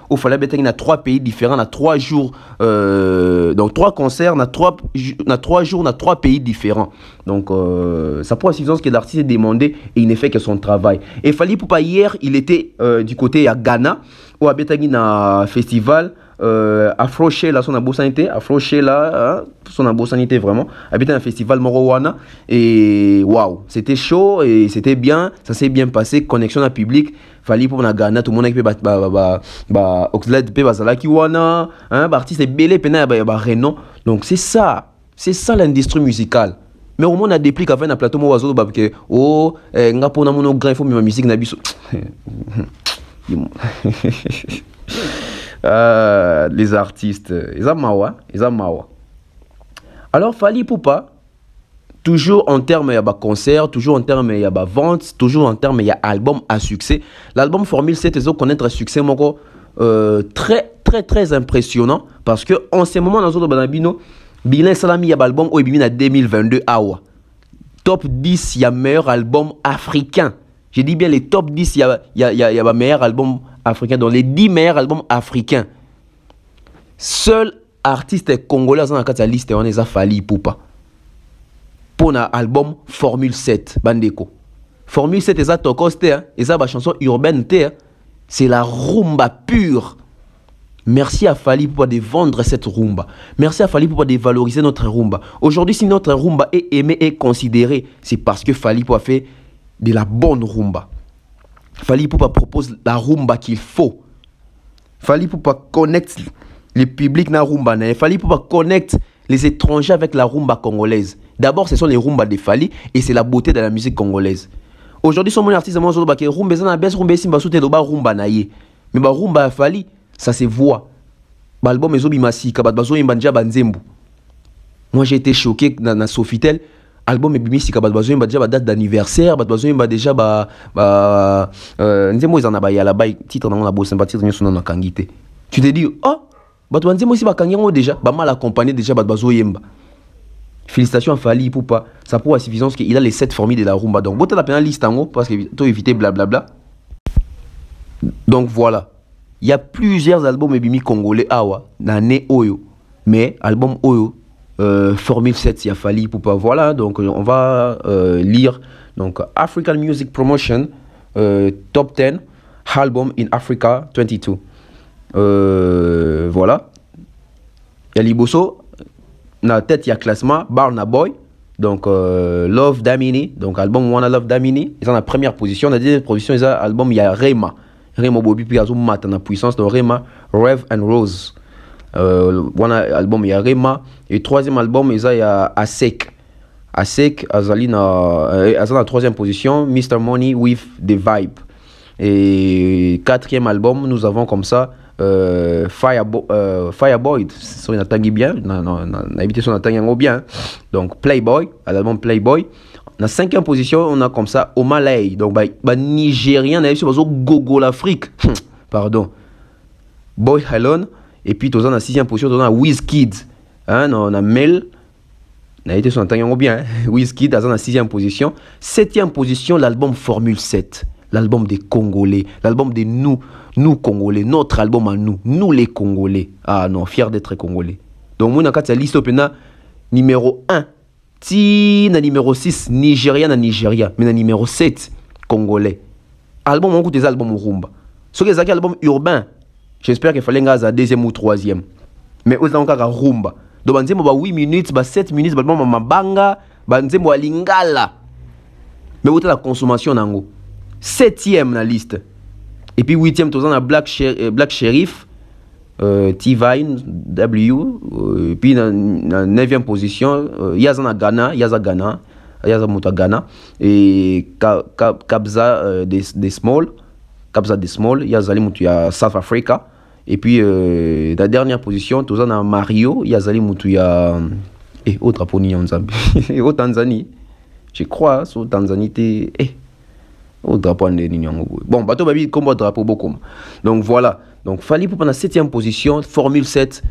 il fallait mettre dans 3 pays différents, dans 3 jours. Donc, 3 concerts, dans 3 jours, dans 3 pays différents. Donc, ça prend suffisance que l'artiste est demandé et il ne fait que son travail. Et Fally Ipupa, hier, il était du côté à Ghana, où il y a un festival. Afroché là son abossanité Afroché là son abossanité vraiment habité un festival Morowana et waouh c'était chaud et c'était bien, ça s'est bien passé, connexion à public. Fally Ipupa na Ghana, tout le monde qui peut Oxlade peut bazala ki wana artiste est belé pena ba renom. Donc c'est ça l'industrie musicale. Mais au moins on a des plis qu'à faire un plateau mo wazo parce que oh nga pona mono grand faut ma musique na biso. Les artistes, ils ont mawa. Alors Fally Ipupa, toujours en termes de concert, toujours en termes de vente, toujours en termes d'album à succès. L'album Formule 7, ils ont connaître un succès très impressionnant parce que en ce moment dans notre banabino, bilan salami y a album au en 2022 awa. Top 10 il y a meilleur album africain. Je dis bien les top 10 il y a meilleur album africain, dans les 10 meilleurs albums africains. Seul artiste congolais dans la liste on est Fally Ipupa. Pour un album Formule 7 Bandeko. Formule 7 est tokoste et ça chanson urbaine c'est la rumba pure. Merci à Fally Ipupa de vendre cette rumba. Merci à Fally Ipupa de valoriser notre rumba. Aujourd'hui si notre rumba est aimée et considérée, c'est parce que Fally Ipupa fait de la bonne rumba. Fally Ipupa propose la rumba qu'il faut. Fally Ipupa connecte le public na rumba. Fally Ipupa connecte les étrangers avec la rumba congolaise. D'abord, ce sont les rumbas de Fally et c'est la beauté de la musique congolaise. Aujourd'hui, son artiste moi zo ba ke rumba na bes rumba simba soute do ba rumba na ye. Mais ba rumba Fally, ça se voit. Ba album ezo bimasika ba bazo imbanja banzembu. Moi, j'ai été choqué dans Sofitel. Album ebimisika bat bazo imba déjà ba date d'anniversaire, bat bazo imba déjà nzembo ezana ba ya la ba titre na la bosse ba titre nyoso na kangité. Tu te dis oh bat nzembo si ba kanyango déjà ba mal accompagné déjà bat bazo yemba. Félicitations à Fally Ipupa, ça prouve à suffisance qu'il a les 7 formules de la rumba. Donc bote la pénale liste en parce que to éviter blablabla. Donc voilà, il y a plusieurs albums ebimi congolais awa na né oyo, mais album oyo Formule 7, il y a Fally Ipupa. Voilà, donc on va lire donc African Music Promotion Top 10 Album in Africa 22. Voilà. Il y a Liboso. Na tête, il y a classement Burna Boy. Donc Love Damini. Donc album Wanna Love Damini. Ils sont en la première position. La deuxième position, il y a album, il y a Rema. Rema Bobby, puis il y a Mat en puissance. Donc Rema, Rev and Rose. Album il y a Rema et troisième album il y a Asek Azali na troisième position Mr Money with the Vibe et quatrième album nous avons comme ça Fireboy son attaque bien na évité son attaque bien donc Playboy l'album Playboy. Na cinquième position on a comme ça Omalay donc ba Nigérien na sur Gogo l'Afrique pardon Boy Halon. Et puis, dans la sixième position, on a Wizkid. On a Mel. On a été sur un bien. Wizkid, dans la sixième position. Septième position, l'album Formule 7. L'album des Congolais. L'album de nous Congolais. Notre album à nous les Congolais. Ah non, fier d'être Congolais. Donc, moi, dans la liste, numéro 1. Tina numéro 6, Nigeria na Nigeria. Mais numéro 7, Congolais. Album, on écoute des albums rumba. Ce qui est un album urbain. J'espère qu'il fallait un deuxième ou troisième. Mais vous avez un rumba. Donc, vous avez 8 minutes, 7 minutes, vous avez un banga, vous avez un lingala. Mais vous avez la consommation. 7e dans la liste. Et puis 8e, vous avez Black Sheriff, T-Vine, W. Et puis dans la 9e position, Yazana Ghana, Ghana. Et Kabza des Small. Kabza des Small, Yazali Moutuya South Africa. Et puis, la dernière position, tu as Mario, Yazali Moutuya. Et au drapeau en Zambie. Au Tanzanie. Je crois, au Tanzanie, au drapeau de Nyango. Bon, bateau babi, combat drapeau beaucoup. Donc voilà. Donc, Fally Ipupa dans la 7e position, Formule 7,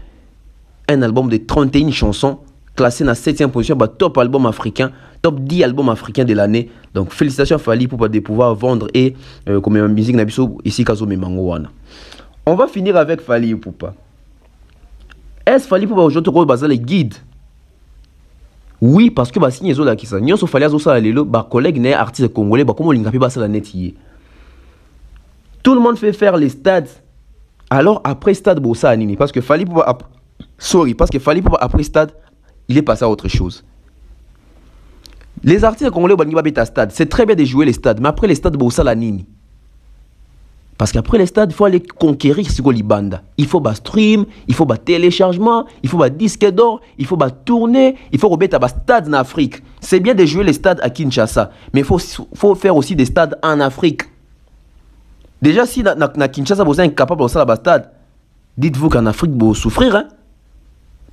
un album de 31 chansons, classé dans la 7e position, top album africain, top 10 albums africains de l'année, Donc félicitations à Fally pour de pouvoir vendre et comme musique nabiso ici Kazo Memangoana. On va finir avec Fally Ipupa. Est-ce Fally Ipupa aujourd'hui baser les guides? Oui, parce que si nous avons ça, nous avons Fally ça lelo, ba collègue né artiste congolais, ba comme lingapi ba ça la netier. Tout le monde fait faire les stades. Alors après stade bossa anini parce que Fally Ipupa Fally Ipupa après stade, il est passé à autre chose. Les artistes congolais ba beta stade, c'est très bien de jouer les stades, mais après les stades bossa la nini. Parce qu'après les stades, il faut aller conquérir ce qu'on libanda. Il faut bas stream, il faut bas téléchargement, il faut bas disque d'or, il faut bas tourner, il faut remettre bas stades en Afrique. C'est bien de jouer les stades à Kinshasa, mais il faut faire aussi des stades en Afrique. Déjà, si na Kinshasa, vous êtes incapable de faire bas stade, dites-vous qu'en Afrique, vous souffrir. Hein?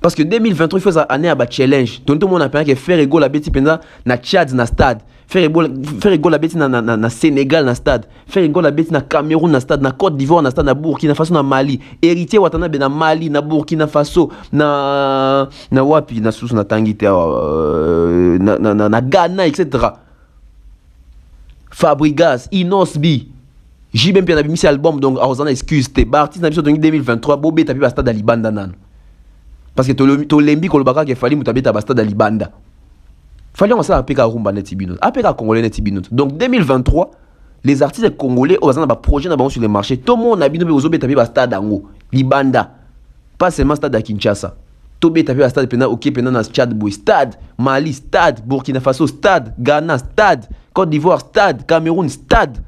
Parce que 2023, il faut une année à bas challenge. Tout le monde a pensé que faire égaux la bêtise pendant na Tchad na stade. Faire égaux la bêtise na Sénégal na stade. Faire égaux la bêtise na Cameroun na stade, na Côte d'Ivoire na stade, na Burkina Faso na Mali. Héritier Watanabe na Mali, na Burkina Faso, na wapi na sous na Tangite, na Ghana, etc. Fabregas, Inosbi. J'ai même bien mis cet album donc à Osana excuse te. Artiste na biso donc 2023 Bobé tapi ba stade à Libanda nan. Parce que to lembi ko lobaka ke Fally mutabeta ba stade à Libanda. Fallait on ça apeka rumba netibinot, apeka congolais netibinot. Donc 2023, les artistes congolais ont un projet sur les marchés. Tout le monde a bien besoin de stade en Libanda, pas seulement stade à Kinshasa. Tout le monde a stade pendant OK pendant dans Tchad boy stade, Mali stade, Burkina Faso stade, Ghana stade, Côte d'Ivoire stade, Cameroun stade.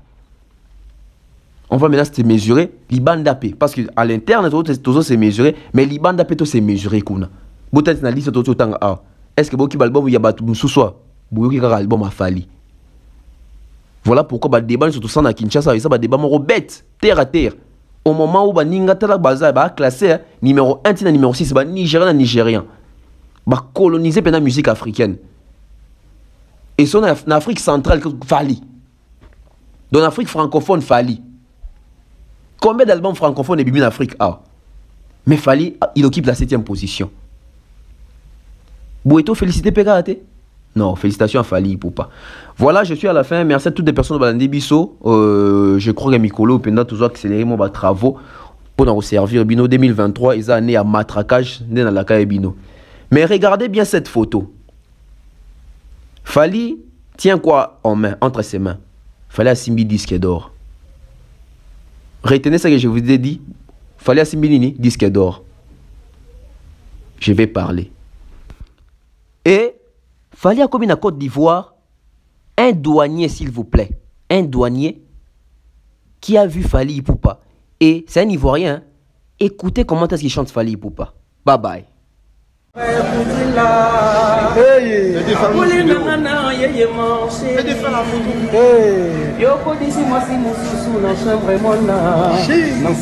On va maintenant se mesurer Libanda P parce que à l'interne tout c'est mesuré, mais Libanda P tout c'est mesuré kuna. Botat na liste tout temps a. Est-ce que beaucoup d'albums il y a battu sous-soi? Beaucoup d'albums à Fally. Voilà pourquoi le débat surtout ça à Kinshasa, ça va débat mon bête terre à terre. Au moment où Baninga Tala Baza va classer numéro 1 numéro 6 ba Nigérien va coloniser pendant la musique africaine. Et son en Afrique centrale Fally. Dans l'Afrique francophone Fally. Combien d'albums francophones est bien en Afrique? Mais Fally il occupe la 7e position. Boueto, félicité Pekate? Non, félicitations à Fally Ipupa. Voilà, je suis à la fin. Merci à toutes les personnes de Balandi Bisso. Je crois que Mikolo pendant toujours accéléré mon travaux pour nous servir. Bino 2023, ils ont né à matraquage dans la caille Bino. Mais regardez bien cette photo. Fally tient quoi en main, entre ses mains? Fally a Simbi disque d'or. Retenez ce que je vous ai dit. Fally a Simbi Nini disque d'or. Je vais parler. Et Fally a commis à Côte d'Ivoire un douanier, s'il vous plaît. Un douanier qui a vu Fally Ipupa. Et c'est un Ivoirien. Hein? Écoutez comment est-ce qu'il chante Fally Ipupa. Bye bye.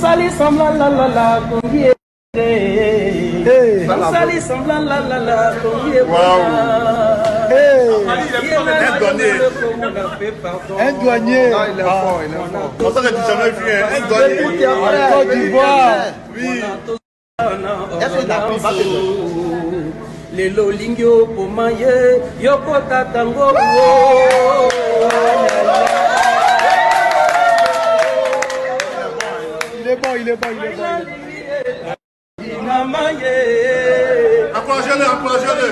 Sali semblant la la la un douanier. Ah, il est fort, il est fort. Pour ça que tu jamais vu un douanier en Côte d'Ivoire. Oui. Les lolingyo pour manger, yoko tatango. Il est bon, il est bon, il est bon. Encouragez-le, encouragez-le.